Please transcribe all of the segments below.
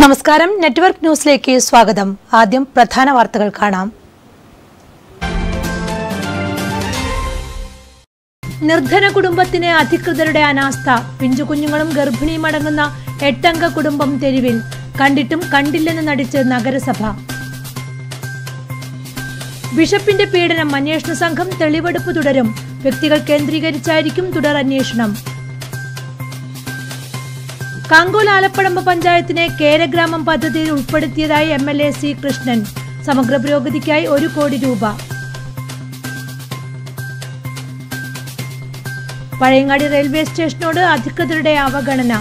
നമസ്കാരം നെറ്റ്വർക്ക് ന്യൂസിലേക്ക് സ്വാഗതം. ആദ്യം പ്രധാന വാർത്തകൾ കാണാം. നിർധന കുടുംബത്തിന് അധികൃതരുടെ അനാസ്ഥ. പിഞ്ചുകുഞ്ഞുങ്ങളും ഗർഭിണിയും അടങ്ങുന്ന 8 അംഗ കുടുംബം തെരുവിൽ. കണ്ടിട്ടും കണ്ടില്ലെന്ന് നടിച്ച് നഗരസഭ. ബിഷപ്പിന്റെ പീഡനം. അന്വേഷണ സംഘം തെളിവെടുപ്പ് തുടരും. വ്യക്തികൾ കേന്ദ്രീകരിച്ചായിരിക്കും തുടർ അന്വേഷണം. കാങ്കോൽ ആലപ്പടമ്പ് പഞ്ചായത്തിനെ കേരഗ്രാമം പദ്ധതിയിൽ ഉൾപ്പെടുത്തിയതായി MLA C. കൃഷ്ണൻ. സമഗ്ര പുരോഗതിക്കായി 1 കോടി രൂപ. പഴയങ്ങാടി റെയിൽവേ സ്റ്റേഷനോട് അധികൃതരുടെ അവഗണന.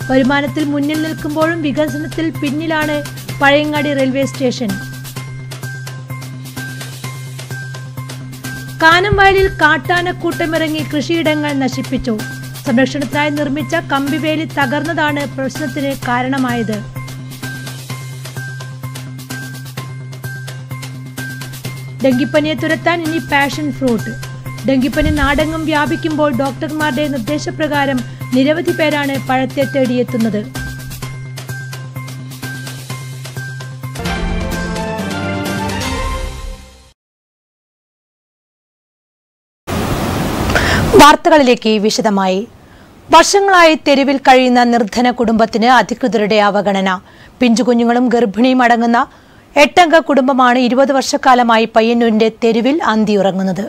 വരുമാനത്തിൽ മുന്നിൽ നിൽക്കുമ്പോഴും വികസനത്തിൽ പിന്നിലാണ് പഴയങ്ങാടി റെയിൽവേ സ്റ്റേഷൻ. കാനംവയലിൽ കാട്ടാനക്കൂട്ടമിറങ്ങി കൃഷിയിടങ്ങൾ നശിപ്പിച്ചു. സംരക്ഷണത്തിനായി നിർമ്മിച്ച കമ്പിവേലി തകർന്നതാണ് പ്രശ്നത്തിന് കാരണമായത്. ഡെങ്കിപ്പനിയെ തുരത്താൻ ഇനി പാഷൻ ഫ്രൂട്ട്. ഡെങ്കിപ്പനി നാടെങ്ങും വ്യാപിക്കുമ്പോൾ ഡോക്ടർമാരുടെ നിർദ്ദേശപ്രകാരം നിരവധി പേരാണ് പഴത്തെ തേടിയെത്തുന്നത്. വാർത്തകളിലേക്ക് വിശദമായി. വർഷങ്ങളായി തെരുവിൽ കഴിയുന്ന നിർധന കുടുംബത്തിന് അധികൃതരുടെ അവഗണന. പിഞ്ചുകുഞ്ഞുങ്ങളും ഗർഭിണിയും അടങ്ങുന്ന 8 അംഗ കുടുംബമാണ് 20 വർഷക്കാലമായി പയ്യന്നൂരിന്റെ തെരുവിൽ അന്തിയുറങ്ങുന്നത്.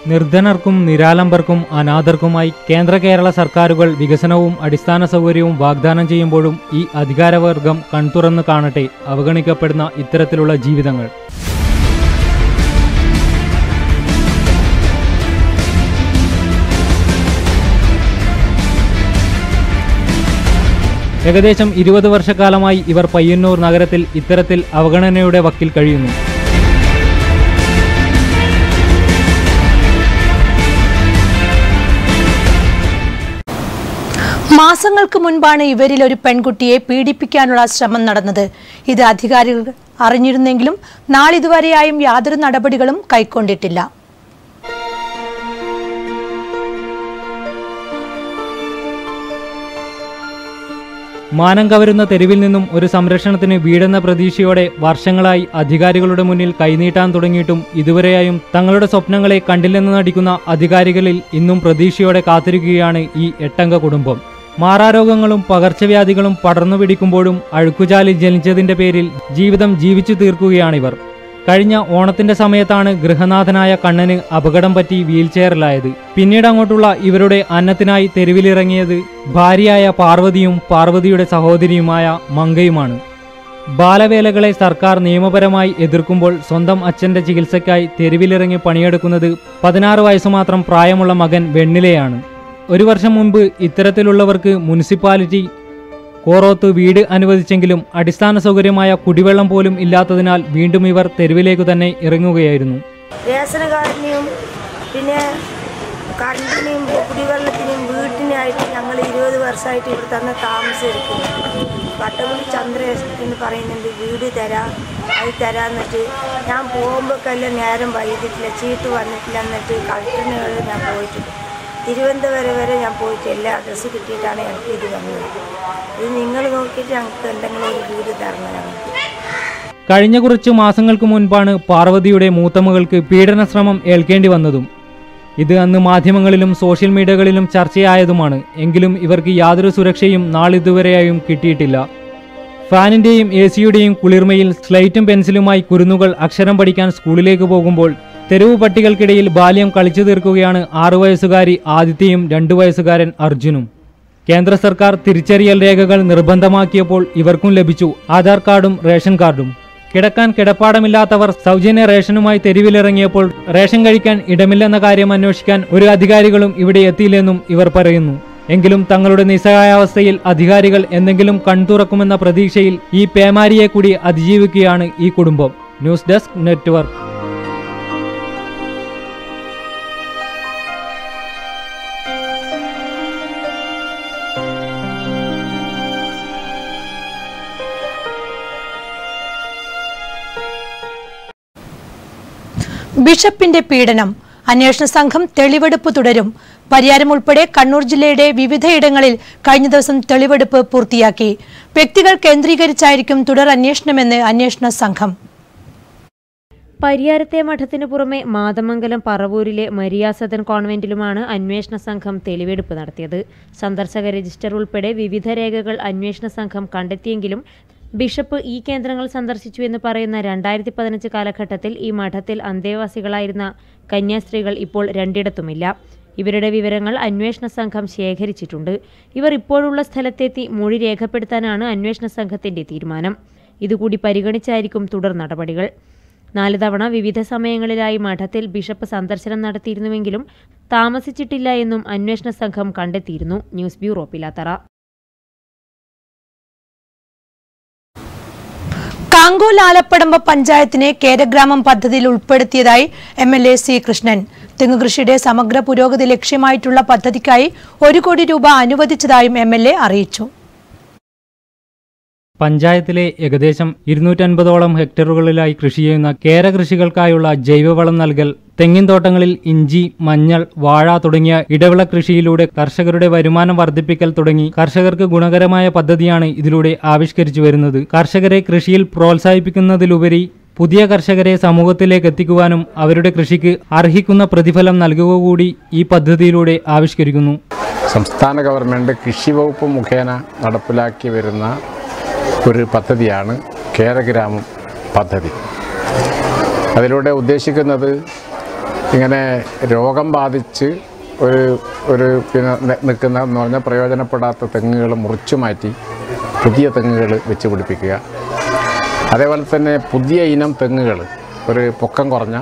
നിർധനർക്കും നിരാലംബർക്കും അനാഥർക്കുമായി കേന്ദ്ര കേരള സർക്കാരുകൾ വികസനവും അടിസ്ഥാന സൗകര്യവും വാഗ്ദാനം ചെയ്യുമ്പോഴും ഈ അധികാരവർഗം കൺതുറന്ന് കാണട്ടെ അവഗണിക്കപ്പെടുന്ന ഇത്തരത്തിലുള്ള ജീവിതങ്ങൾ. ഏകദേശം 20 വർഷക്കാലമായി ഇവർ പയ്യന്നൂർ നഗരത്തിൽ ഇത്തരത്തിൽ അവഗണനയുടെ വക്കിൽ കഴിയുന്നു. മാസങ്ങൾക്ക് മുൻപാണ് ഇവരിൽ ഒരു പെൺകുട്ടിയെ പീഡിപ്പിക്കാനുള്ള ശ്രമം നടന്നത്. ഇത് അധികാരികൾ അറിഞ്ഞിരുന്നെങ്കിലും നാളിതുവരെയായും യാതൊരു നടപടികളും കൈക്കൊണ്ടിട്ടില്ല. മാനം കവരുന്ന തെരുവിൽ നിന്നും ഒരു സംരക്ഷണത്തിന് വീടെന്ന പ്രതീക്ഷയോടെ വർഷങ്ങളായി അധികാരികളുടെ മുന്നിൽ കൈനീട്ടാൻ തുടങ്ങിയിട്ടും ഇതുവരെയായും തങ്ങളുടെ സ്വപ്നങ്ങളെ കണ്ടില്ലെന്ന് നടിക്കുന്ന അധികാരികളിൽ ഇന്നും പ്രതീക്ഷയോടെ കാത്തിരിക്കുകയാണ് ഈ 8 അംഗ കുടുംബം. മാറാരോഗങ്ങളും പകർച്ചവ്യാധികളും പടർന്നു പിടിക്കുമ്പോഴും അഴുക്കുചാലിൽ ജനിച്ചതിന്റെ പേരിൽ ജീവിതം ജീവിച്ചു തീർക്കുകയാണിവർ. കഴിഞ്ഞ ഓണത്തിന്റെ സമയത്താണ് ഗൃഹനാഥനായ കണ്ണന് അപകടം പറ്റി വീൽചെയറിലായത്. പിന്നീട് അങ്ങോട്ടുള്ള ഇവരുടെ അന്നത്തിനായി തെരുവിലിറങ്ങിയത് ഭാര്യയായ പാർവതിയും പാർവതിയുടെ സഹോദരിയുമായ മങ്കയുമാണ്. ബാലവേലകളെ സർക്കാർ നിയമപരമായി എതിർക്കുമ്പോൾ സ്വന്തം അച്ഛന്റെ ചികിത്സയ്ക്കായി തെരുവിലിറങ്ങി പണിയെടുക്കുന്നത് 16 വയസ്സു മാത്രം പ്രായമുള്ള മകൻ വെണ്ണിലയാണ്. 1 വർഷം മുൻപ് ഇത്തരത്തിലുള്ളവർക്ക് മുനിസിപ്പാലിറ്റി കോറോത്ത് വീട് അനുവദിച്ചെങ്കിലും അടിസ്ഥാന സൗകര്യമായ കുടിവെള്ളം പോലും ഇല്ലാത്തതിനാൽ വീണ്ടും ഇവർ തെരുവിലേക്ക് തന്നെ ഇറങ്ങുകയായിരുന്നു. റേഷൻ കാർഡിനെയും പിന്നെ കറണ്ടിനെയും കുടിവെള്ളത്തിനെയും വീട്ടിനായിട്ട് ഞങ്ങൾ 20 വർഷമായിട്ട് ഇവിടെ തന്നെ താമസിച്ചിരിക്കുന്നു. വട്ടകുടി ചന്ദ്രേഷ് എന്ന് പറയുന്നുണ്ട് വീട് തരാം അത് തരാമെന്നിട്ട് ഞാൻ പോകുമ്പോഴൊക്കെല്ലാം നേരം വൈകിട്ടില്ല, ചീട്ട് വന്നിട്ടില്ല എന്നിട്ട് കളക്ടറിനുകളിൽ ഞാൻ പോയിട്ടുണ്ട്. തിരുവനന്തപുരം വരെ ഞാൻ പോയിട്ട് എല്ലാ അഡ്രസ്സ് കിട്ടിയിട്ടാണ് എനിക്ക് ഇത് വന്നത്. ഇത് നിങ്ങൾ നോക്കിയിട്ട് ഞങ്ങൾക്ക് എന്തെങ്കിലും ഒരു വീട് തരണം. ഞങ്ങൾക്ക് കഴിഞ്ഞ കുറച്ച് മാസങ്ങൾക്ക് മുൻപാണ് പാർവതിയുടെ മൂത്ത മകൾക്ക് പീഡനശ്രമം ഏൽക്കേണ്ടി വന്നതും. ഇത് അന്ന് മാധ്യമങ്ങളിലും സോഷ്യൽ മീഡിയകളിലും ചർച്ചയായതുമാണ്. എങ്കിലും ഇവർക്ക് യാതൊരു സുരക്ഷയും നാളിതുവരെയായും കിട്ടിയിട്ടില്ല. ഫാനിന്റെയും AC-യുടെയും കുളിർമയിൽ സ്ലേറ്റും പെൻസിലുമായി കുരുന്നുകൾ അക്ഷരം പഠിക്കാൻ സ്കൂളിലേക്ക് പോകുമ്പോൾ തെരുവ് പട്ടികൾക്കിടയിൽ ബാല്യം കളിച്ചു തീർക്കുകയാണ് 6 വയസ്സുകാരി ആദിത്യയും 2 വയസ്സുകാരൻ അർജുനും. കേന്ദ്ര സർക്കാർ തിരിച്ചറിയൽ രേഖകൾ നിർബന്ധമാക്കിയപ്പോൾ ഇവർക്കും ലഭിച്ചു ആധാർ കാർഡും റേഷൻ കാർഡും. കിടക്കാൻ കിടപ്പാടമില്ലാത്തവർ സൗജന്യ റേഷനുമായി തെരുവിലിറങ്ങിയപ്പോൾ റേഷൻ കഴിക്കാൻ ഇടമില്ലെന്ന കാര്യം അന്വേഷിക്കാൻ ഒരു അധികാരികളും ഇവിടെ എത്തിയില്ലെന്നും ഇവർ പറയുന്നു. എങ്കിലും തങ്ങളുടെ നിസ്സഹായാവസ്ഥയിൽ അധികാരികൾ എന്തെങ്കിലും കൺതുറക്കുമെന്ന പ്രതീക്ഷയിൽ ഈ പേമാരിയെ കൂടി അതിജീവിക്കുകയാണ് ഈ കുടുംബം. News desk network. ബിഷപ്പിന്റെ പീഡനം. അന്വേഷണ സംഘം തെളിവെടുപ്പ് തുടരും. പരിയാരം ഉൾപ്പെടെ കണ്ണൂർ ജില്ലയുടെ വിവിധയിടങ്ങളിൽ കഴിഞ്ഞ ദിവസം തെളിവെടുപ്പ് പൂർത്തിയാക്കി. വ്യക്തികൾ കേന്ദ്രീകരിച്ചായിരിക്കും തുടർ അന്വേഷണമെന്ന് അന്വേഷണ സംഘം. പരിയാരത്തെ മഠത്തിനു പുറമെ മാതമംഗലം പറവൂരിലെ മരിയ സദൻ കോൺവെന്റിലുമാണ് അന്വേഷണ സംഘം തെളിവെടുപ്പ് നടത്തിയത്. സന്ദർശക രജിസ്റ്റർ ഉൾപ്പെടെ വിവിധ രേഖകൾ അന്വേഷണ സംഘം കണ്ടെത്തിയെങ്കിലും ബിഷപ്പ് ഈ കേന്ദ്രങ്ങൾ സന്ദർശിച്ചു എന്ന് പറയുന്ന 2015 കാലഘട്ടത്തിൽ ഈ മഠത്തിൽ അന്തേവാസികളായിരുന്ന കന്യാസ്ത്രീകൾ ഇപ്പോൾ രണ്ടിടത്തുമില്ല. ഇവരുടെ വിവരങ്ങൾ അന്വേഷണ സംഘം ശേഖരിച്ചിട്ടുണ്ട്. ഇവർ ഇപ്പോഴുള്ള സ്ഥലത്തെത്തി മൊഴി രേഖപ്പെടുത്താനാണ് അന്വേഷണ സംഘത്തിന്റെ തീരുമാനം. ഇതുകൂടി പരിഗണിച്ചായിരിക്കും തുടർ നടപടികൾ. 4 തവണ വിവിധ സമയങ്ങളിലായി മഠത്തിൽ ബിഷപ്പ് സന്ദർശനം നടത്തിയിരുന്നുവെങ്കിലും താമസിച്ചിട്ടില്ല എന്നും അന്വേഷണ സംഘം കണ്ടെത്തിയിരുന്നു. News bureau Pilathara. കാങ്കോൽ ആലപ്പടമ്പ് പഞ്ചായത്തിനെ കേരഗ്രാമം പദ്ധതിയിൽ ഉൾപ്പെടുത്തിയതായി MLA സി കൃഷ്ണൻ. തെങ്ങുകൃഷിയുടെ സമഗ്ര പുരോഗതി ലക്ഷ്യമായിട്ടുള്ള പദ്ധതിക്കായി 1 കോടി രൂപ അനുവദിച്ചതായും MLA അറിയിച്ചു. പഞ്ചായത്തിലെ ഏകദേശം 250ഓളം ഹെക്ടറുകളിലായി കൃഷി ചെയ്യുന്ന കേരകൃഷികൾക്കായുള്ള ജൈവവളം നൽകൽ, തെങ്ങിൻ തോട്ടങ്ങളിൽ ഇഞ്ചി, മഞ്ഞൾ, വാഴ തുടങ്ങിയ ഇടവിള കൃഷിയിലൂടെ കർഷകരുടെ വരുമാനം വർദ്ധിപ്പിക്കൽ തുടങ്ങി കർഷകർക്ക് ഗുണകരമായ പദ്ധതിയാണ് ഇതിലൂടെ ആവിഷ്കരിച്ചു വരുന്നത്. കർഷകരെ കൃഷിയിൽ പ്രോത്സാഹിപ്പിക്കുന്നതിലുപരി പുതിയ കർഷകരെ സമൂഹത്തിലേക്ക് എത്തിക്കുവാനും അവരുടെ കൃഷിക്ക് അർഹിക്കുന്ന പ്രതിഫലം നൽകുക കൂടി ഈ പദ്ധതിയിലൂടെ ആവിഷ്കരിക്കുന്നു. സംസ്ഥാന ഗവൺമെൻറ് കൃഷി വകുപ്പ് മുഖേന നടപ്പിലാക്കി വരുന്ന ഒരു പദ്ധതിയാണ് കേരഗ്രാമം പദ്ധതി. അതിലൂടെ ഉദ്ദേശിക്കുന്നത് ഇങ്ങനെ രോഗം ബാധിച്ച് നിൽക്കുന്ന എന്ന് പറഞ്ഞാൽ പ്രയോജനപ്പെടാത്ത തെങ്ങുകൾ മുറിച്ചു മാറ്റി പുതിയ തെങ്ങുകൾ വെച്ച് പിടിപ്പിക്കുക. അതേപോലെ തന്നെ പുതിയ ഇനം തെങ്ങുകൾ, ഒരു പൊക്കം കുറഞ്ഞ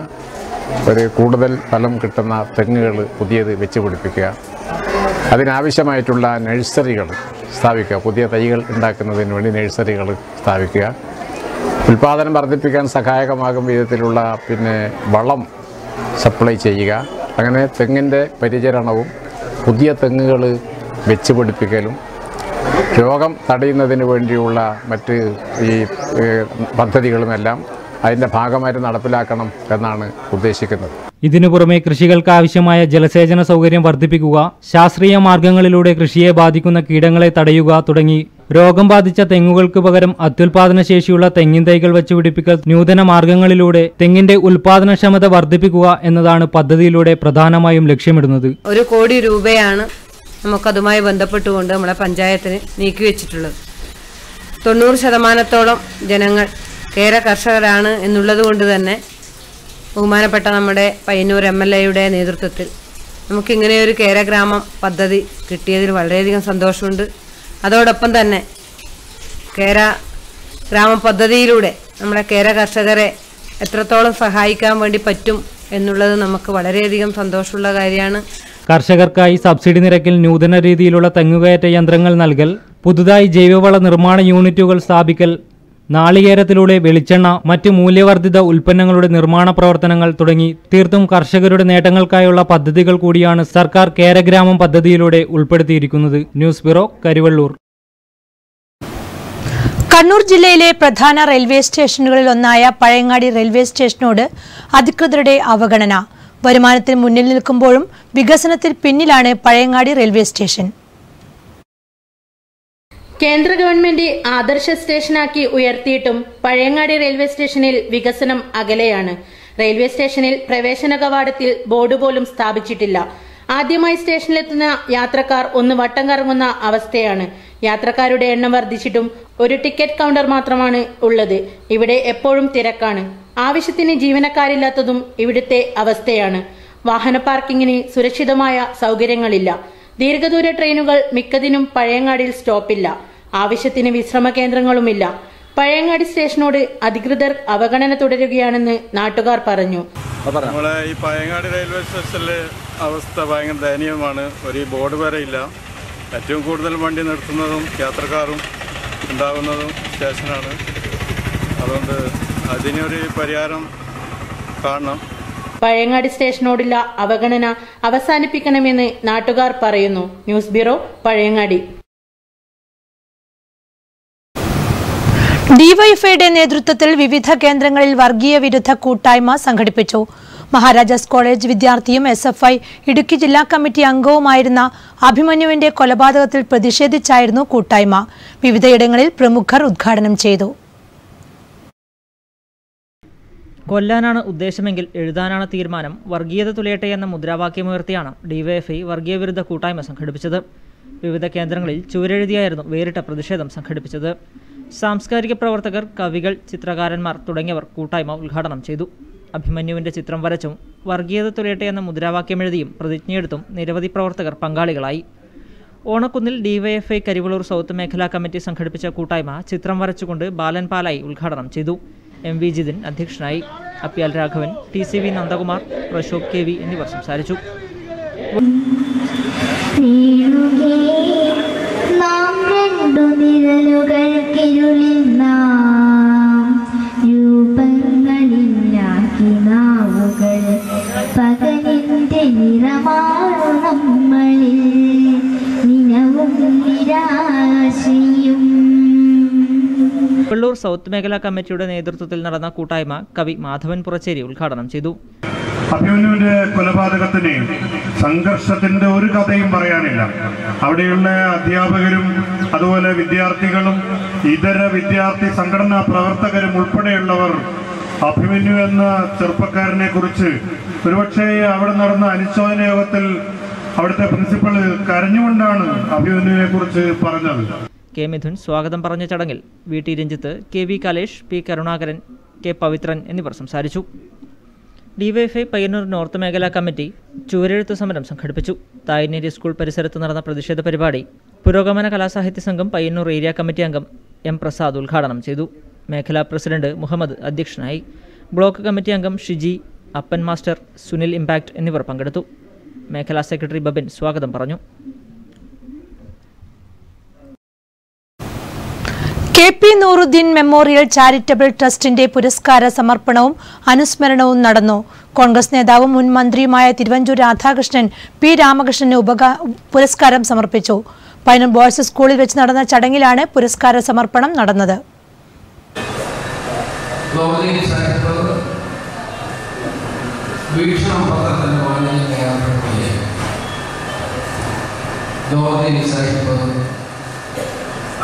കൂടുതൽ ഫലം കിട്ടുന്ന തെങ്ങുകൾ പുതിയത് വെച്ച് പിടിപ്പിക്കുക. അതിനാവശ്യമായിട്ടുള്ള നഴ്സറികൾ സ്ഥാപിക്കുക. പുതിയ തൈകൾ ഉണ്ടാക്കുന്നതിന് വേണ്ടി നഴ്സറികൾ സ്ഥാപിക്കുക. ഉൽപ്പാദനം വർദ്ധിപ്പിക്കാൻ സഹായകമാകും വിധത്തിലുള്ള വളം സപ്ലൈ ചെയ്യുക. അങ്ങനെ തെങ്ങിൻ്റെ പരിചരണവും പുതിയ തെങ്ങുകൾ വെച്ച് പിടിപ്പിക്കലും രോഗം തടയുന്നതിന് വേണ്ടിയുള്ള മറ്റ് ഈ പദ്ധതികളുമെല്ലാം അതിൻ്റെ ഭാഗമായിട്ട് നടപ്പിലാക്കണം എന്നാണ് ഉദ്ദേശിക്കുന്നത്. ഇതിനു പുറമെ കൃഷികൾക്ക് ആവശ്യമായ ജലസേചന സൗകര്യം വർദ്ധിപ്പിക്കുക, ശാസ്ത്രീയ മാർഗങ്ങളിലൂടെ കൃഷിയെ ബാധിക്കുന്ന കീടങ്ങളെ തടയുക തുടങ്ങി രോഗം ബാധിച്ച തെങ്ങുകൾക്ക് പകരം അത്യുൽപാദന ശേഷിയുള്ള തെങ്ങിൻ തൈകൾ വെച്ചുപിടിപ്പിക്കൽ നൂതന മാർഗങ്ങളിലൂടെ തെങ്ങിന്റെ ഉൽപാദനക്ഷമത വർദ്ധിപ്പിക്കുക എന്നതാണ് പദ്ധതിയിലൂടെ പ്രധാനമായും ലക്ഷ്യമിടുന്നത്. 1 കോടി രൂപയാണ് നമുക്കതുമായി ബന്ധപ്പെട്ടുകൊണ്ട് നമ്മളെ പഞ്ചായത്തിന് നീക്കിവെച്ചിട്ടുള്ളത്. 90% ജനങ്ങൾ കേര കർഷകരാണ് എന്നുള്ളത് കൊണ്ട് തന്നെ ബഹുമാനപ്പെട്ട നമ്മുടെ പയ്യന്നൂർ MLAയുടെ നേതൃത്വത്തിൽ നമുക്കിങ്ങനെയൊരു കേരഗ്രാമം പദ്ധതി കിട്ടിയതിൽ വളരെയധികം സന്തോഷമുണ്ട്. അതോടൊപ്പം തന്നെ കേരഗ്രാമ പദ്ധതിയിലൂടെ നമ്മളെ കേര കർഷകരെ എത്രത്തോളം സഹായിക്കാൻ വേണ്ടി പറ്റും എന്നുള്ളത് നമുക്ക് വളരെയധികം സന്തോഷമുള്ള കാര്യമാണ്. കർഷകർക്കായി സബ്സിഡി നിരക്കിൽ നൂതന രീതിയിലുള്ള തെങ്ങുകയറ്റ യന്ത്രങ്ങൾ നൽകൽ, പുതുതായി ജൈവവള നിർമ്മാണ യൂണിറ്റുകൾ സ്ഥാപിക്കൽ, നാളികേരത്തിലൂടെ വെളിച്ചെണ്ണ, മറ്റ് മൂല്യവർദ്ധിത ഉൽപ്പന്നങ്ങളുടെ നിർമ്മാണ പ്രവർത്തനങ്ങൾ തുടങ്ങി തീർത്തും കർഷകരുടെ നേട്ടങ്ങൾക്കായുള്ള പദ്ധതികൾ കൂടിയാണ് സർക്കാർ കേരഗ്രാമം പദ്ധതിയിലൂടെ ഉൾപ്പെടുത്തിയിരിക്കുന്നത്. News bureau, Karivellur. കണ്ണൂർ ജില്ലയിലെ പ്രധാന റെയിൽവേ സ്റ്റേഷനുകളിൽ ഒന്നായ പഴയങ്ങാടി റെയിൽവേ സ്റ്റേഷനോട് അധികൃതരുടെ അവഗണന. വരുമാനത്തിൽ മുന്നിൽ നിൽക്കുമ്പോഴും വികസനത്തിൽ പിന്നിലാണ് പഴയങ്ങാടി റെയിൽവേ സ്റ്റേഷൻ. കേന്ദ്ര ഗവൺമെന്റ് ആദർശ സ്റ്റേഷനാക്കി ഉയർത്തിയിട്ടും പഴയങ്ങാടി റെയിൽവേ സ്റ്റേഷനിൽ വികസനം അകലെയാണ്. റെയിൽവേ സ്റ്റേഷനിൽ പ്രവേശന കവാടത്തിൽ ബോർഡ് പോലും സ്ഥാപിച്ചിട്ടില്ല. ആദ്യമായി സ്റ്റേഷനിലെത്തുന്ന യാത്രക്കാർ ഒന്ന് വട്ടം കറങ്ങുന്ന അവസ്ഥയാണ്. യാത്രക്കാരുടെ എണ്ണം വർദ്ധിച്ചിട്ടും ഒരു ടിക്കറ്റ് കൗണ്ടർ മാത്രമാണ് ഉള്ളത്. ഇവിടെ എപ്പോഴും തിരക്കാണ്. ആവശ്യത്തിന് ജീവനക്കാരില്ലാത്തതും ഇവിടുത്തെ അവസ്ഥയാണ്. വാഹന പാർക്കിങ്ങിന് സുരക്ഷിതമായ സൗകര്യങ്ങളില്ല. ദീർഘദൂര ട്രെയിനുകൾ മിക്കതിനും പഴയങ്ങാടിയിൽ സ്റ്റോപ്പില്ല. ആവശ്യത്തിന് വിശ്രമ കേന്ദ്രങ്ങളുമില്ല. പഴയങ്ങാടി സ്റ്റേഷനോട് അധികൃതർ അവഗണന തുടരുകയാണെന്ന് നാട്ടുകാർ പറഞ്ഞു. നമ്മളെ ഈ പഴയങ്ങാടി റെയിൽവേ സ്റ്റേഷനിലെ അവസ്ഥ ഭയങ്കര ദയനീയമാണ്. ഒരു ബോർഡ് വരെ ഇല്ല. ഏറ്റവും കൂടുതൽ വണ്ടി നിർത്തുന്നതും യാത്രക്കാരും ഉണ്ടാകുന്നതും സ്റ്റേഷനാണ്. അതുകൊണ്ട് അതിനൊരു പരിഹാരം കാണണം. പഴയങ്ങാടി സ്റ്റേഷനോടുള്ള അവഗണന അവസാനിപ്പിക്കണമെന്ന് നാട്ടുകാർ പറയുന്നു. News bureau, Pazhayangadi. ഡിവൈഎഫ്ഐയുടെ നേതൃത്വത്തിൽ വിവിധ കേന്ദ്രങ്ങളിൽ വർഗീയ വിരുദ്ധ കൂട്ടായ്മ സംഘടിപ്പിച്ചു. മഹാരാജാസ് കോളേജ് വിദ്യാർത്ഥിയും SFI ഇടുക്കി ജില്ലാ കമ്മിറ്റി അംഗവുമായിരുന്ന അഭിമന്യുവിന്റെ കൊലപാതകത്തിൽ പ്രതിഷേധിച്ചായിരുന്നു കൂട്ടായ്മ. വിവിധയിടങ്ങളിൽ പ്രമുഖർ ഉദ്ഘാടനം ചെയ്തു. കൊല്ലാനാണ് ഉദ്ദേശമെങ്കിൽ എഴുതാനാണ് തീരുമാനം, വർഗീയത തുലയട്ടെ എന്ന മുദ്രാവാക്യമുയർത്തിയാണ് ഡിവൈഎഫ്ഐ വർഗീയവിരുദ്ധ കൂട്ടായ്മ സംഘടിപ്പിച്ചത്. വിവിധ കേന്ദ്രങ്ങളിൽ ചുവരെഴുതിയായിരുന്നു വേറിട്ട പ്രതിഷേധം സംഘടിപ്പിച്ചത്. സാംസ്കാരിക പ്രവർത്തകർ, കവികൾ, ചിത്രകാരന്മാർ തുടങ്ങിയവർ കൂട്ടായ്മ ഉദ്ഘാടനം ചെയ്തു. അഭിമന്യുവിന്റെ ചിത്രം വരച്ചും വർഗീയത തുലയട്ടെ എന്ന മുദ്രാവാക്യമെഴുതിയും പ്രതിജ്ഞയെടുത്തും നിരവധി പ്രവർത്തകർ പങ്കാളികളായി. ഓണക്കുന്നിൽ ഡിവൈഎഫ്ഐ കരിവളൂർ സൗത്ത് മേഖലാ കമ്മിറ്റി സംഘടിപ്പിച്ച കൂട്ടായ്മ ചിത്രം വരച്ചുകൊണ്ട് ബാലൻ പാലായി ഉദ്ഘാടനം ചെയ്തു. MV ജിതിൻ അധ്യക്ഷനായി. അപ്യാൽ രാഘവൻ, TCV നന്ദകുമാർ, പ്രശോഭ് KV എന്നിവർ സംസാരിച്ചു. വെള്ളൂർ സൗത്ത് മേഖലാ കമ്മിറ്റിയുടെ നേതൃത്വത്തിൽ നടന്ന കൂട്ടായ്മ കവി മാധവൻ പുറച്ചേരി ഉദ്ഘാടനം ചെയ്തു. അഭിമന്യുവിന്റെ കൊലപാതകത്തിന് സംഘർഷത്തിന്റെ ഒരു കഥയും പറയാനില്ല. അവിടെയുള്ള അധ്യാപകരും അതുപോലെ വിദ്യാർത്ഥികളും ഇതര വിദ്യാർത്ഥി സംഘടനാ പ്രവർത്തകരും ഉൾപ്പെടെയുള്ളവർ അഭിമന്യു എന്ന ചെറുപ്പക്കാരനെ കുറിച്ച് ഒരുപക്ഷെ അവിടെ നടന്ന അനുശോചന യോഗത്തിൽ അവിടുത്തെ പ്രിൻസിപ്പൽ കരഞ്ഞുകൊണ്ടാണ് അഭിമന്യുവിനെ കുറിച്ച് പറഞ്ഞത്. K. മിഥുൻ സ്വാഗതം പറഞ്ഞ ചടങ്ങിൽ VT Ranjith, KV Kalesh, P. Karunakaran, K. Pavithran എന്നിവർ സംസാരിച്ചു. ഡിവൈഎഫ്ഐ പയ്യന്നൂർ നോർത്ത് മേഖലാ കമ്മിറ്റി ചുവരെഴുത്ത് സമരം സംഘടിപ്പിച്ചു. തായ്നേരി സ്കൂൾ പരിസരത്ത് നടന്ന പ്രതിഷേധ പരിപാടി പുരോഗമന കലാസാഹിത്യ സംഘം പയ്യന്നൂർ ഏരിയ കമ്മിറ്റി അംഗം M. പ്രസാദ് ഉദ്ഘാടനം ചെയ്തു. മേഖലാ പ്രസിഡന്റ് മുഹമ്മദ് അധ്യക്ഷനായി. ബ്ലോക്ക് കമ്മിറ്റി അംഗം ഷിജി, അപ്പൻ മാസ്റ്റർ, സുനിൽ ഇമ്പാക്ട് എന്നിവർ പങ്കെടുത്തു. മേഖലാ സെക്രട്ടറി ബബിൻ സ്വാഗതം പറഞ്ഞു. KP നൂറുദ്ദീൻ മെമ്മോറിയൽ ചാരിറ്റബിൾ ട്രസ്റ്റിന്റെ പുരസ്കാര സമർപ്പണവും അനുസ്മരണവും നടന്നു. കോൺഗ്രസ് നേതാവും മുൻ മന്ത്രിയുമായ തിരുവഞ്ചൂർ രാധാകൃഷ്ണൻ P. രാമകൃഷ്ണന് പുരസ്കാരം സമർപ്പിച്ചു. പയ്യന്നൂർ ബോയ്സ് സ്കൂളിൽ വെച്ച് നടന്ന ചടങ്ങിലാണ് പുരസ്കാര സമർപ്പണം നടന്നത്.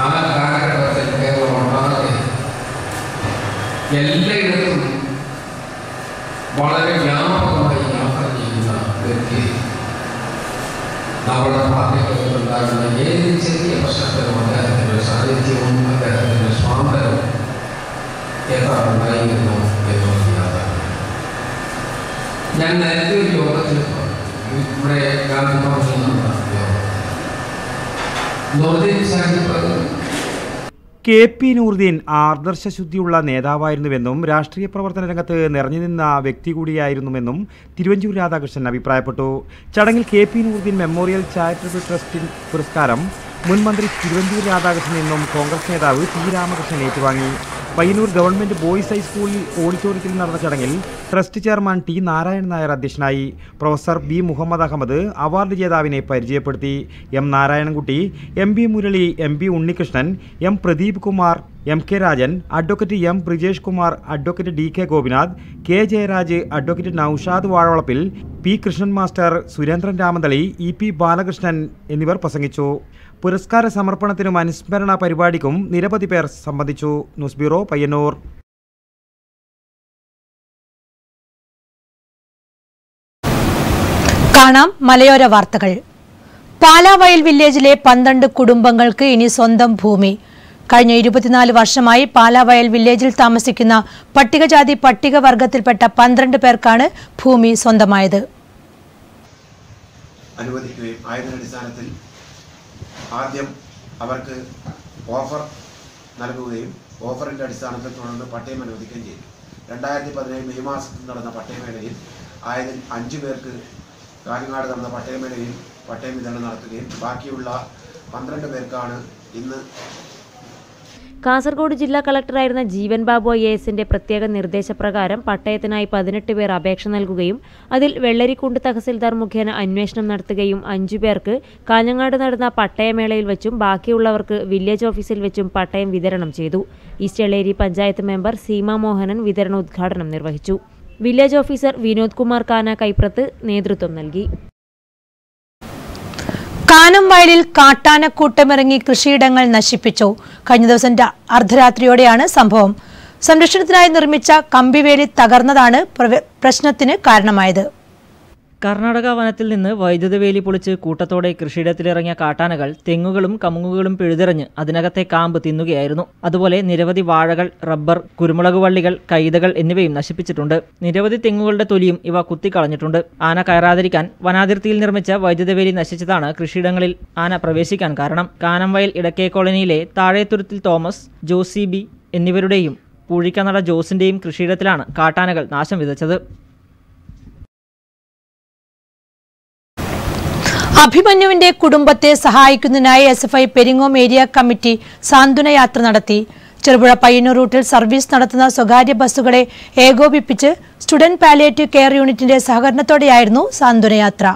ആ കാലഘട്ടത്തിൽ കേരളം ഒന്നാകെ എല്ലായിടത്തും വളരെ വ്യാപകമായി യാത്ര ചെയ്യുന്ന വ്യക്തി നമ്മുടെ പാർട്ടികളുണ്ടാകുന്ന ഏത് ചെറിയ പ്രശ്നത്തിലും അദ്ദേഹത്തിൻ്റെ സാന്നിധ്യവും അദ്ദേഹത്തിൻ്റെ സ്വാതന്ത്ര്യവും എത്ര ഉണ്ടായിരുന്നു എന്നുള്ളത് യാഥാർത്ഥ്യം. ഞാൻ നേരത്തെ ഒരു യോഗത്തിൽ ഇവിടെ ഗാന്ധി ഭവനിൽ നടന്ന KP നൂറുദ്ദീൻ ആദർശശുദ്ധിയുള്ള നേതാവായിരുന്നുവെന്നും രാഷ്ട്രീയ പ്രവർത്തന രംഗത്ത് നിറഞ്ഞുനിന്ന വ്യക്തി കൂടിയായിരുന്നുവെന്നും തിരുവഞ്ചൂർ രാധാകൃഷ്ണൻ അഭിപ്രായപ്പെട്ടു. ചടങ്ങിൽ KP Nooruddeen memorial charitable trust പുരസ്കാരം മുൻ മന്ത്രി തിരുവഞ്ചൂർ രാധാകൃഷ്ണൻ എന്നും കോൺഗ്രസ് നേതാവ് P. രാമകൃഷ്ണൻ ഏറ്റുവാങ്ങി. പയ്യന്നൂർ ഗവൺമെന്റ് ബോയ്സ് ഹൈസ്കൂളിൽ ഓഡിറ്റോറിയത്തിൽ നടന്ന ചടങ്ങിൽ trust chairman T. Narayanan Nair അധ്യക്ഷനായി. Professor B. Muhammad Ahmed award ജേതാവിനെ പരിചയപ്പെടുത്തി. M. Narayanankutty, MB Murali, MB Unnikrishnan, M. Pradeep Kumar, MK Rajan, advocate M. Brijesh Kumar, advocate DK Gopinath, K. Jayaraj, advocate Naushad Vazhavalappil, P. Krishnan master, Surendran Ramathali, EP Balakrishnan എന്നിവർ പ്രസംഗിച്ചു. പുരസ്കാര സമർപ്പണത്തിനും അനുസ്മരണ പരിപാടിക്കും നിരവധി പേർ സംബന്ധിച്ചു. News bureau, Payyanur. കാണാം മലയോര വാർത്തകൾ. പാലാവയൽ വില്ലേജിലെ 12 കുടുംബങ്ങൾക്ക് ഇനി സ്വന്തം ഭൂമി. കഴിഞ്ഞ 24 വർഷമായി പാലാവയൽ വില്ലേജിൽ താമസിക്കുന്ന പട്ടികജാതി പട്ടികവർഗത്തിൽപ്പെട്ട 12 പേർക്കാണ് ഭൂമി സ്വന്തമായത്. അനുവദിക്കുകയും ആയതിനടിസ്ഥാനത്തിൽ ആദ്യം അവർക്ക് ഓഫർ നൽകുകയും ഓഫറിൻ്റെ അടിസ്ഥാനത്തിൽ തുടർന്ന് പട്ടയം അനുവദിക്കുകയും ചെയ്തു. 2017 മെയ് മാസത്തിൽ നടന്ന പട്ടയമേളയിൽ ആയതിൽ 5 പേർക്ക് കാഞ്ഞങ്ങാട് നടന്ന പട്ടയമേളയിൽ പട്ടയം വിതരണം നടത്തുകയും ബാക്കിയുള്ള 12 പേർക്കാണ് ഇന്ന്. കാസർഗോഡ് ജില്ലാ കളക്ടറായിരുന്ന ജീവൻ ബാബു IASന്റെ പ്രത്യേക നിർദ്ദേശപ്രകാരം പട്ടയത്തിനായി 18 പേർ അപേക്ഷ നൽകുകയും അതിൽ വെള്ളരിക്കുണ്ട് തഹസിൽദാർ മുഖേന അന്വേഷണം നടത്തുകയും 5 പേർക്ക് കാഞ്ഞങ്ങാട് നടന്ന പട്ടയമേളയിൽ വെച്ചും ബാക്കിയുള്ളവർക്ക് വില്ലേജ് ഓഫീസിൽ വെച്ചും പട്ടയം വിതരണം ചെയ്തു. ഈസ്റ്റ് എളേരി പഞ്ചായത്ത് മെമ്പർ സീമ മോഹനൻ വിതരണോദ്ഘാടനം നിർവഹിച്ചു. വില്ലേജ് ഓഫീസർ വിനോദ് കുമാർ കാന കൈപ്രത്ത് നേതൃത്വം നൽകി. കാനം വയലിൽ കാട്ടാനക്കൂട്ടമിറങ്ങി കൃഷിയിടങ്ങൾ നശിപ്പിച്ചു. കഴിഞ്ഞ ദിവസം അർദ്ധരാത്രിയോടെയാണ് സംഭവം. സംരക്ഷണത്തിനായി നിർമ്മിച്ച കമ്പിവേലി തകർന്നതാണ് പ്രശ്നത്തിന് കാരണമായത്. കർണാടക വനത്തിൽ നിന്ന് വൈദ്യുത വേലി പൊളിച്ച് കൂട്ടത്തോടെ കൃഷിയിടത്തിലിറങ്ങിയ കാട്ടാനകൾ തെങ്ങുകളും കമുങ്ങുകളും പിഴുതെറിഞ്ഞ് അതിനകത്തെ കാമ്പ് തിന്നുകയായിരുന്നു. അതുപോലെ നിരവധി വാഴകൾ, റബ്ബർ, കുരുമുളക് വള്ളികൾ, കൈതകൾ എന്നിവയും നശിപ്പിച്ചിട്ടുണ്ട്. നിരവധി തെങ്ങുകളുടെ തൊലിയും ഇവ കുത്തിക്കളഞ്ഞിട്ടുണ്ട്. ആന കയറാതിരിക്കാൻ വനാതിർത്തിയിൽ നിർമ്മിച്ച വൈദ്യുത വേലി നശിച്ചതാണ് കൃഷിയിടങ്ങളിൽ ആന പ്രവേശിക്കാൻ കാരണം. കാനംവയൽ ഇടക്കേ കോളനിയിലെ താഴേത്തുരുത്തിൽ തോമസ്, ജോസി ബി എന്നിവരുടെയും പൂഴിക്കനട ജോസിന്റെയും കൃഷിയിടത്തിലാണ് കാട്ടാനകൾ നാശം വിതച്ചത്. അഭിമന്യുവിന്റെ കുടുംബത്തെ സഹായിക്കുന്നതിനായി SFI പെരിങ്ങോം ഏരിയ കമ്മിറ്റി സാന്ത്വന യാത്ര നടത്തി. ചെറുപുഴ പയ്യന്നൂർ റൂട്ടിൽ സർവീസ് നടത്തുന്ന സ്വകാര്യ ബസ്സുകളെ ഏകോപിപ്പിച്ച് സ്റ്റുഡന്റ് പാലിയേറ്റീവ് കെയർ യൂണിറ്റിന്റെ സഹകരണത്തോടെയായിരുന്നു സാന്ത്വന യാത്ര.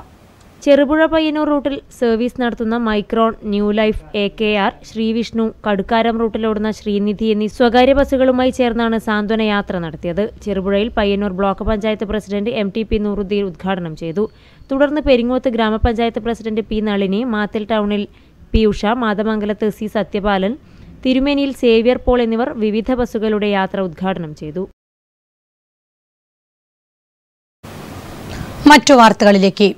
ചെറുപുഴ പയ്യന്നൂർ റൂട്ടിൽ സർവീസ് നടത്തുന്ന Micron, new life, AKR, Srivishnu, Kadukkaram റൂട്ടിലോടുന്ന ശ്രീനിധി എന്നീ സ്വകാര്യ ബസ്സുകളുമായി ചേർന്നാണ് സാന്ത്വന യാത്ര നടത്തിയത്. ചെറുപുഴയിൽ Payyanur block panchayat president MTP Nooruddeen ഉദ്ഘാടനം ചെയ്തു. തുടർന്ന് പെരിങ്ങോത്ത് ഗ്രാമപഞ്ചായത്ത് പ്രസിഡന്റ് P നളിനി, മാത്തിൽ ടൗണിൽ P ഉഷ, മാതമംഗലത്ത് C സത്യപാലൻ, തിരുമേനിയിൽ സേവ്യർ പോൾ എന്നിവർ വിവിധ ബസ്സുകളുടെ യാത്ര ഉദ്ഘാടനം ചെയ്തു. മറ്റു വാർത്തകളിലേക്ക്.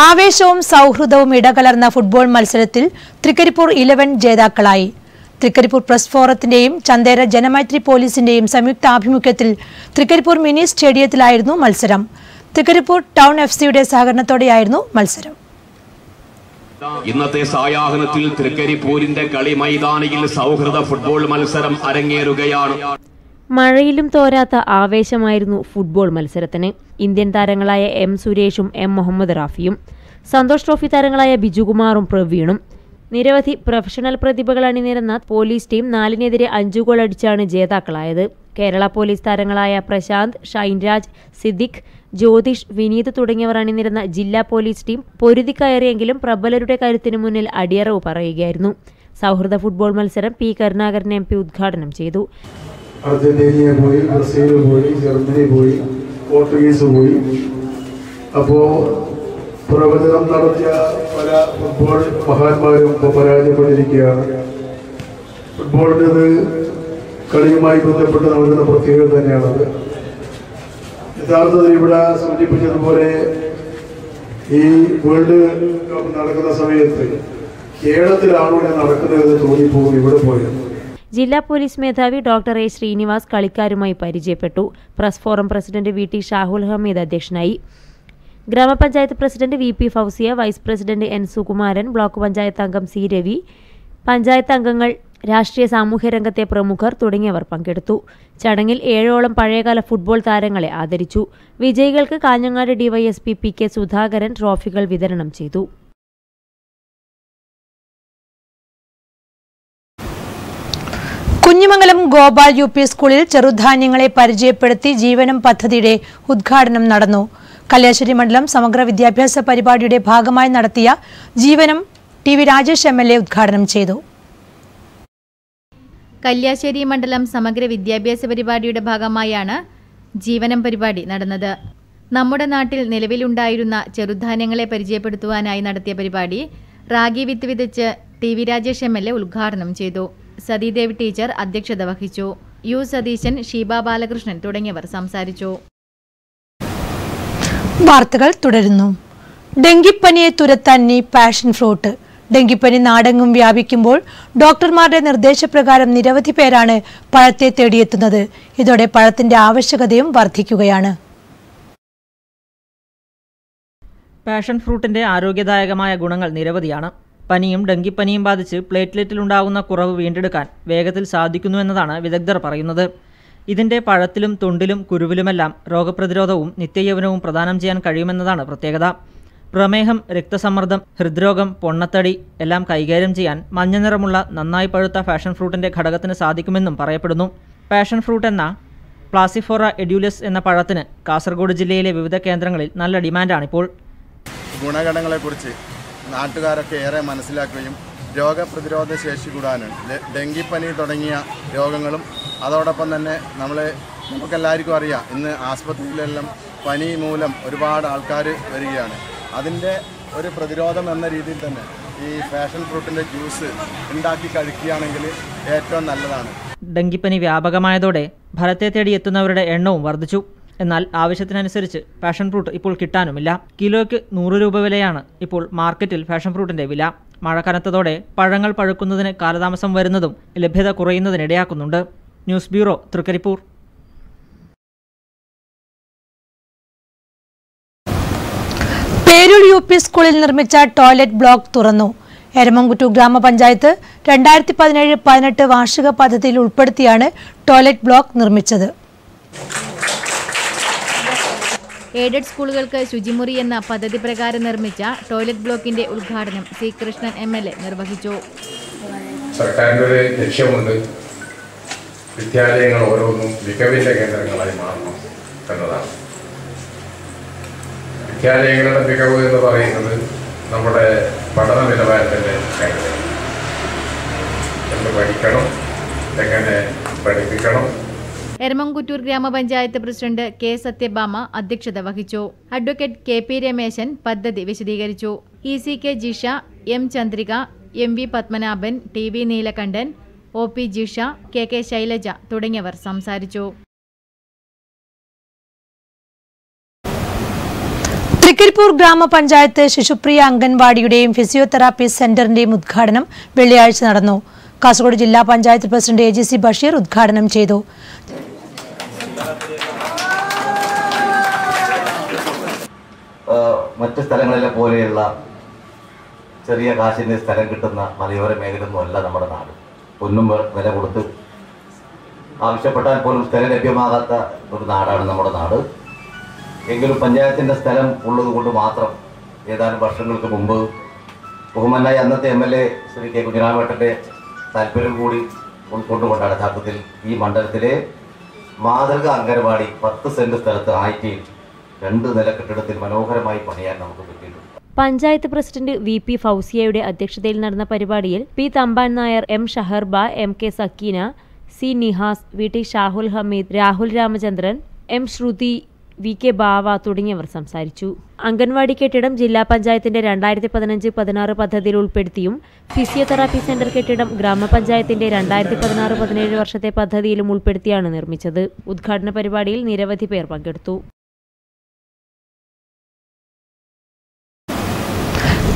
ആവേശവും സൗഹൃദവും ഇടകലർന്ന ഫുട്ബോൾ മത്സരത്തിൽ തൃക്കരിപ്പൂർ 11 ജേതാക്കളായി. തൃക്കരിപ്പൂർ പ്രസ് ഫോറത്തിന്റെയും ചന്തേര ജനമൈത്രി പോലീസിന്റെയും സംയുക്ത ആഭിമുഖ്യത്തിൽ തൃക്കരിപ്പൂർ മിനി സ്റ്റേഡിയത്തിലായിരുന്നു മത്സരം. തൃക്കരിപ്പൂർ ടൗൺ FCയുടെ സഹകരണത്തോടെയായിരുന്നു മത്സരം. ഇന്നത്തെ സായാഹ്നത്തിൽ തൃക്കരിപ്പൂരിന്റെ കളി മൈതാനിയിൽ സൗഹൃദ ഫുട്ബോൾ മത്സരം അരങ്ങേറുകയാണ്. മഴയിലും തോരാത്ത ആവേശമായിരുന്നു ഫുട്ബോൾ മത്സരത്തിന്. ഇന്ത്യൻ താരങ്ങളായ M സുരേഷും M മുഹമ്മദ് റാഫിയും, സന്തോഷ് ട്രോഫി താരങ്ങളായ ബിജുകുമാറും പ്രവീണും, നിരവധി പ്രൊഫഷണൽ പ്രതിഭകൾ അണിനിരന്ന പോലീസ് ടീം 4-നെതിരെ 5 ഗോൾ അടിച്ചാണ് ജേതാക്കളായത്. കേരള പോലീസ് താരങ്ങളായ പ്രശാന്ത്, ഷൈൻരാജ്, സിദ്ദിഖ്, ജ്യോതിഷ്, വിനീത് തുടങ്ങിയവർ അണിനിരന്ന ജില്ലാ പോലീസ് ടീം പൊരുതി കയറിയെങ്കിലും പ്രബലരുടെ കരുത്തിന് മുന്നിൽ അടിയറവ് പറയുകയായിരുന്നു. സൗഹൃദ ഫുട്ബോൾ മത്സരം P കരുണാകരൻ MP ഉദ്ഘാടനം ചെയ്തു. അർജന്റീന പോയി, ബ്രസീൽ പോയി, ജർമ്മനി പോയി, പോർട്ടുഗീസ് പോയി. അപ്പോൾ പ്രവചനം നടത്തിയ പല ഫുട്ബോൾ മഹാന്മാരും ഇപ്പോൾ പരാജയപ്പെട്ടിരിക്കുകയാണ്. ഫുട്ബോളിൻ്റെത് കളിയുമായി ബന്ധപ്പെട്ട് നൽകുന്ന പ്രത്യേകത തന്നെയാണത്. യഥാർത്ഥത്തിൽ ഇവിടെ സൂചിപ്പിച്ചതുപോലെ ഈ വേൾഡ് കപ്പ് നടക്കുന്ന സമയത്ത് കേരളത്തിലാണോ നടക്കുന്നതെന്ന് തോന്നിപ്പോകും ഇവിടെ പോയത്. ജില്ലാ പോലീസ് മേധാവി ഡോക്ടർ A ശ്രീനിവാസ് കളിക്കാരുമായി പരിചയപ്പെട്ടു. Press forum president VT Shahul Hameed അധ്യക്ഷനായി. ഗ്രാമപഞ്ചായത്ത് president VP Fousiya, vice president N Sukumaran, block panchayat അംഗം C രവി, പഞ്ചായത്ത് അംഗങ്ങൾ, രാഷ്ട്രീയ സാമൂഹ്യ രംഗത്തെ പ്രമുഖർ തുടങ്ങിയവർ പങ്കെടുത്തു. ചടങ്ങിൽ 7ഓളം പഴയകാല ഫുട്ബോൾ താരങ്ങളെ ആദരിച്ചു. വിജയികൾക്ക് കാഞ്ഞങ്ങാട് DYSP PK സുധാകരൻ ട്രോഫികൾ വിതരണം ചെയ്തു. കുഞ്ഞിമംഗലം ഗോപാൽ UP സ്കൂളിൽ ചെറുധാന്യങ്ങളെ പരിചയപ്പെടുത്തി ജീവനം പദ്ധതിയുടെ ഉദ്ഘാടനം നടന്നു. കല്യാശ്ശേരി മണ്ഡലം സമഗ്ര വിദ്യാഭ്യാസ പരിപാടിയുടെ ഭാഗമായി നടത്തിയ ജീവനം TV രാജേഷ് MLA ഉദ്ഘാടനം ചെയ്തു. കല്യാശ്ശേരി മണ്ഡലം സമഗ്ര വിദ്യാഭ്യാസ പരിപാടിയുടെ ഭാഗമായാണ് ജീവനം പരിപാടി നടന്നത്. നമ്മുടെ നാട്ടിൽ നിലവിലുണ്ടായിരുന്ന ചെറുധാന്യങ്ങളെ പരിചയപ്പെടുത്തുവാനായി നടത്തിയ പരിപാടി റാഗി വിത്ത് വിതച്ച് TV രാജേഷ് MLA ഉദ്ഘാടനം ചെയ്തു. സതീദേവ് ടീച്ചർ അധ്യക്ഷത വഹിച്ചു. U സതീശൻ, ഷീബ ബാലകൃഷ്ണൻ തുടങ്ങിയവർ സംസാരിച്ചു. വാർത്തകൾ തുടരുന്നു. ഡെങ്കിപ്പനിയെ തുരത്താൻ പാഷൻ ഫ്രൂട്ട്. ഡെങ്കിപ്പനി നാടെങ്ങും വ്യാപിക്കുമ്പോൾ ഡോക്ടർമാരുടെ നിർദ്ദേശപ്രകാരം നിരവധി പേരാണ് പഴത്തെ തേടിയെത്തുന്നത്. ഇതോടെ പഴത്തിന്റെ ആവശ്യകതയും വർദ്ധിക്കുകയാണ്. പാഷൻ ഫ്രൂട്ടിന്റെ ആരോഗ്യദായകമായ ഗുണങ്ങൾ നിരവധിയാണ്. പനിയും ഡെങ്കിപ്പനിയും ബാധിച്ച് പ്ലേറ്റ്ലെറ്റിലുണ്ടാകുന്ന കുറവ് വീണ്ടെടുക്കാൻ വേഗത്തിൽ സാധിക്കുന്നുവെന്നതാണ് വിദഗ്ധർ പറയുന്നത്. ഇതിൻ്റെ പഴത്തിലും തൊണ്ടിലും കുരുവിലുമെല്ലാം രോഗപ്രതിരോധവും നിത്യയൗവനവും പ്രദാനം ചെയ്യാൻ കഴിയുമെന്നതാണ് പ്രത്യേകത. പ്രമേഹം, രക്തസമ്മർദ്ദം, ഹൃദ്രോഗം, പൊണ്ണത്തടി എല്ലാം കൈകാര്യം ചെയ്യാൻ മഞ്ഞ നിറമുള്ള നന്നായി പഴുത്ത പാഷൻ ഫ്രൂട്ടിൻ്റെ ഘടകത്തിന് സാധിക്കുമെന്നും പറയപ്പെടുന്നു. പാഷൻ ഫ്രൂട്ട് എന്ന പ്ലാസിഫോറ എഡ്യൂലസ് എന്ന പഴത്തിന് കാസർഗോഡ് ജില്ലയിലെ വിവിധ കേന്ദ്രങ്ങളിൽ നല്ല ഡിമാൻഡാണിപ്പോൾ. ഗുണഗണങ്ങളെക്കുറിച്ച് നാട്ടുകാരൊക്കെ ഏറെ മനസ്സിലാക്കുകയും രോഗപ്രതിരോധ ശേഷി കൂടാനും ഡെങ്കിപ്പനി തുടങ്ങിയ രോഗങ്ങളും അതോടൊപ്പം തന്നെ നമ്മളെ നമുക്കെല്ലാവർക്കും അറിയാം, ഇന്ന് ആസ്പത്രിയിലെല്ലാം പനി മൂലം ഒരുപാട് ആൾക്കാർ വരികയാണ്. അതിൻ്റെ ഒരു പ്രതിരോധം എന്ന രീതിയിൽ തന്നെ ഈ പാഷൻ ഫ്രൂട്ടിൻ്റെ ജ്യൂസ് ഉണ്ടാക്കി കഴിക്കുകയാണെങ്കിൽ ഏറ്റവും നല്ലതാണ്. ഡെങ്കിപ്പനി വ്യാപകമായതോടെ ഫലത്തെ തേടി എത്തുന്നവരുടെ എണ്ണവും വർദ്ധിച്ചു. എന്നാൽ ആവശ്യത്തിനനുസരിച്ച് പാഷൻ ഫ്രൂട്ട് ഇപ്പോൾ കിട്ടാനുമില്ല. കിലോയ്ക്ക് 100 രൂപ വിലയാണ് ഇപ്പോൾ മാർക്കറ്റിൽ പാഷൻ ഫ്രൂട്ടിന്റെ വില. മഴ കനത്തതോടെ പഴങ്ങൾ പഴുക്കുന്നതിന് കാലതാമസം വരുന്നതും ലഭ്യത കുറയുന്നതിനിടയാക്കുന്നുണ്ട്. News bureau, Trikaripur. Peroor UP സ്കൂളിൽ നിർമ്മിച്ച ടോയ്ലറ്റ് ബ്ലോക്ക് തുറന്നു. എരമംകുറ്റൂർ ഗ്രാമപഞ്ചായത്ത് 2017-18 വാർഷിക പദ്ധതിയിൽ ഉൾപ്പെടുത്തിയാണ് ടോയ്ലറ്റ് ബ്ലോക്ക് നിർമ്മിച്ചത്. എയ്ഡഡ് സ്കൂളുകൾക്ക് ശുചിമുറി എന്ന പദ്ധതി പ്രകാരം നിർമ്മിച്ച ടോയ്ലറ്റ് ബ്ലോക്കിന്റെ ഉദ്ഘാടനം സി കൃഷ്ണൻ MLA നിർവഹിച്ചു. സർക്കാരിൻ്റെ ഒരു ലക്ഷ്യമുണ്ട്, വിദ്യാലയങ്ങൾ ഓരോന്നും മികവിൻ്റെ കേന്ദ്രങ്ങളായി മാറണം എന്നതാണ്. വിദ്യാലയങ്ങളുടെ മികവ് എന്ന് പറയുന്നത് നമ്മുടെ പഠന നിലവാരത്തിൻ്റെ കാര്യമാണ്. എന്ത് പഠിക്കണം, എങ്ങനെ പഠിപ്പിക്കണം. എരമംകുറ്റൂർ ഗ്രാമപഞ്ചായത്ത് പ്രസിഡന്റ് K. സത്യഭാമ അധ്യക്ഷത വഹിച്ചു. അഡ്വക്കേറ്റ് KP രമേശൻ പദ്ധതി വിശദീകരിച്ചു. ECK Jisha, M. Chandrika, MV Padmanabhan, TV Neelakantan, OP Jisha, KK Shailaja തുടങ്ങിയവർ സംസാരിച്ചു. തൃക്കരിപ്പൂർ ഗ്രാമപഞ്ചായത്ത് ശിശുപ്രിയ അംഗൻവാടിയുടെയും ഫിസിയോതെറാപ്പി സെന്ററിന്റെയും ഉദ്ഘാടനം വെള്ളിയാഴ്ച നടന്നു. കാസർഗോഡ് ജില്ലാ പഞ്ചായത്ത് പ്രസിഡന്റ് AGC ബഷീർ ഉദ്ഘാടനം ചെയ്തു. മറ്റ് സ്ഥലങ്ങളിലെ പോലെയുള്ള ചെറിയ കാശിന് സ്ഥലം കിട്ടുന്ന മലയോര മേഖലയൊന്നുമല്ല നമ്മുടെ നാട്. ഒന്നും വില കൊടുത്ത് ആവശ്യപ്പെട്ടാൽ പോലും സ്ഥലം ലഭ്യമാകാത്ത ഒരു നാടാണ് നമ്മുടെ നാട്. എങ്കിലും പഞ്ചായത്തിൻ്റെ സ്ഥലം ഉള്ളത് കൊണ്ട് മാത്രം ഏതാനും വർഷങ്ങൾക്ക് മുമ്പ് ബഹുമാനായ അന്നത്തെ MLA ശ്രീ K. കുഞ്ഞിരാമേട്ടൻ്റെ താല്പര്യം കൂടി ഉൾക്കൊണ്ടുകൊണ്ടാണ് യഥാർത്ഥത്തിൽ ഈ മണ്ഡലത്തിലെ മാതൃക അംഗനവാടി 10 സെന്റ് സ്ഥലത്ത് ആയിട്ടിൽ 2 നില കെട്ടിടത്തിൽ മനോഹരമായി പണിയാൻ നമുക്ക് പറ്റിയിട്ടുണ്ട്. പഞ്ചായത്ത് പ്രസിഡന്റ് VP ഫൗസിയയുടെ അധ്യക്ഷതയിൽ നടന്ന പരിപാടിയിൽ P. Thampan Nair, M. ഷഹർബ, MK Sakeena, C. Nihas, VT Shahul Hameed, Rahul Ramachandran, M. ശ്രുതി, VK ബാവ തുടങ്ങിയവർ സംസാരിച്ചു. അംഗൻവാടി കെട്ടിടം ജില്ലാ പഞ്ചായത്തിന്റെ 2015-16 പദ്ധതിയിൽ ഉൾപ്പെടുത്തിയും ഫിസിയോതെറാപ്പി സെന്റർ കെട്ടിടം ഗ്രാമപഞ്ചായത്തിന്റെ 2016-17 വർഷത്തെ പദ്ധതിയിലും ഉൾപ്പെടുത്തിയാണ് നിർമ്മിച്ചത്. ഉദ്ഘാടന പരിപാടിയിൽ നിരവധി പേർ പങ്കെടുത്തു.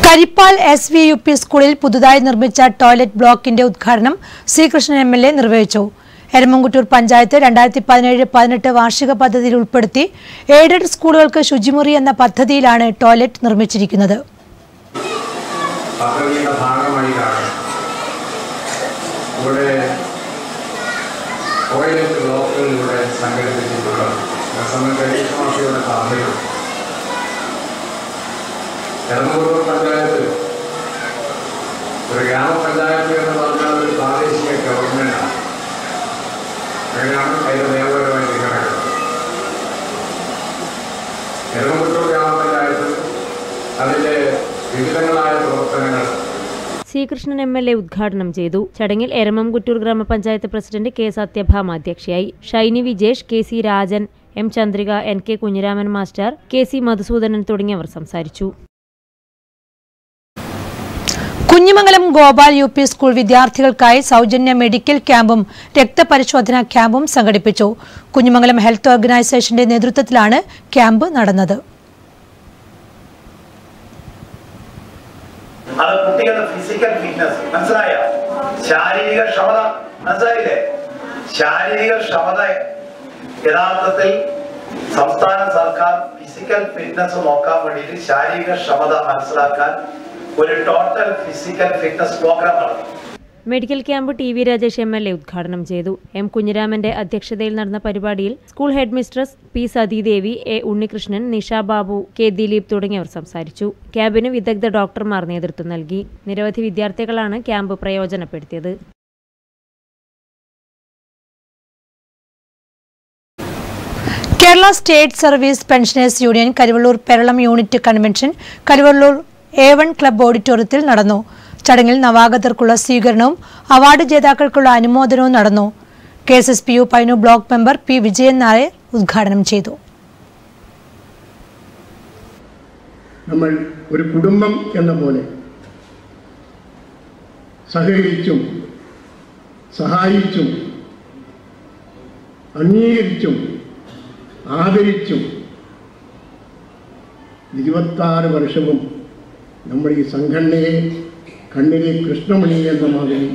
കരിപ്പാൽ SVUP സ്കൂളിൽ പുതുതായി നിർമ്മിച്ച ടോയ്ലറ്റ് ബ്ലോക്കിന്റെ ഉദ്ഘാടനം സി കൃഷ്ണൻ MLA നിർവഹിച്ചു. എരമംകുറ്റൂർ പഞ്ചായത്ത് 2017-18 വാർഷിക പദ്ധതിയിൽ ഉൾപ്പെടുത്തി എയ്ഡഡ് സ്കൂളുകൾക്ക് ശുചിമുറി എന്ന പദ്ധതിയിലാണ് ടോയ്ലറ്റ് നിർമ്മിച്ചിരിക്കുന്നത്. പദ്ധതിയുടെ ഭാഗമായിട്ടാണ് ഇവിടെ ടോയ്ലറ്റ് ബ്ലോക്കുകളിലൂടെ സംഘടിപ്പിച്ചിട്ടുള്ള സമഗ്രയുടെ സാധ്യത. എറണാകുളം പഞ്ചായത്ത് ഒരു ഗ്രാമപഞ്ചായത്ത് എന്ന് പറഞ്ഞാൽ ഒരു പ്രാദേശിക ഗവൺമെന്റാണ്. അങ്ങനെയാണ് അതിന്റെ നിയമപരമായി കിടക്കുന്നത്. എറണാകുളം ഗ്രാമപഞ്ചായത്ത് അതിന്റെ വിവിധങ്ങളായ പ്രവർത്തനങ്ങൾ സി കൃഷ്ണൻ MLA ഉദ്ഘാടനം ചെയ്തു. ചടങ്ങിൽ എരമംകുറ്റൂർ ഗ്രാമപഞ്ചായത്ത് പ്രസിഡന്റ് K. സത്യഭാമ അധ്യക്ഷയായി. Shiny Vijesh, KC Rajan, M. Chandrika, NK Kunhiraman master, KC Madhusoodanan തുടങ്ങിയവർ സംസാരിച്ചു. കുഞ്ഞിമംഗലം ഗോപാൽ UP സ്കൂൾ വിദ്യാർത്ഥികൾക്കായി സൗജന്യ മെഡിക്കൽ ക്യാമ്പും രക്തപരിശോധനാ ക്യാമ്പും സംഘടിപ്പിച്ചു. കുഞ്ഞിമംഗലം ഹെൽത്ത് ഓർഗനൈസേഷന്റെ നേതൃത്വത്തിലാണ് ക്യാമ്പ് നടന്നത്. അത് കുട്ടികളുടെ ഫിസിക്കൽ ഫിറ്റ്നസ് മനസ്സിലായ, ശാരീരിക ക്ഷമത മനസ്സിലായില്ലേ? ശാരീരിക ക്ഷമത യഥാർത്ഥത്തിൽ സംസ്ഥാന സർക്കാർ ഫിസിക്കൽ ഫിറ്റ്നസ് നോക്കാൻ വേണ്ടിയിട്ട് ശാരീരിക ക്ഷമത മനസ്സിലാക്കാൻ ഒരു ടോട്ടൽ ഫിസിക്കൽ ഫിറ്റ്നസ് പ്രോഗ്രാമാണ്. Medical camp TV Rajesh MLA ഉദ്ഘാടനം ചെയ്തു. M. കുഞ്ഞിരാമന്റെ അധ്യക്ഷതയിൽ നടന്ന പരിപാടിയിൽ school head mistress P. Sathidevi, A. Unnikrishnan, Nisha Babu, K. Dileep തുടങ്ങിയവർ സംസാരിച്ചു. ക്യാമ്പിന് വിദഗ്ധ ഡോക്ടർമാർ നേതൃത്വം നൽകി. നിരവധി വിദ്യാർത്ഥികളാണ് ക്യാമ്പ് പ്രയോജനപ്പെടുത്തിയത്. Kerala state service pensioners union Karivellur Peralam unit convention Karivellur A1 club ഓഡിറ്റോറിയത്തിൽ നടന്നു. ചടങ്ങിൽ നവാഗതർക്കുള്ള സ്വീകരണവും അവാർഡ് ജേതാക്കൾക്കുള്ള അനുമോദനവും നടന്നു. KSSPU Payyanur block member P Vijayan Nair ഉദ്ഘാടനം ചെയ്തു. നമ്മൾ ഒരു കുടുംബം എന്ന പോലെ സഹകരിച്ചും സഹായിച്ചും അംഗീകരിച്ചും ആദരിച്ചും 26 വർഷവും നമ്മൾ ഈ സംഘടനയെ കണ്ണിലെ കൃഷ്ണമണി എന്ന മാതിരി.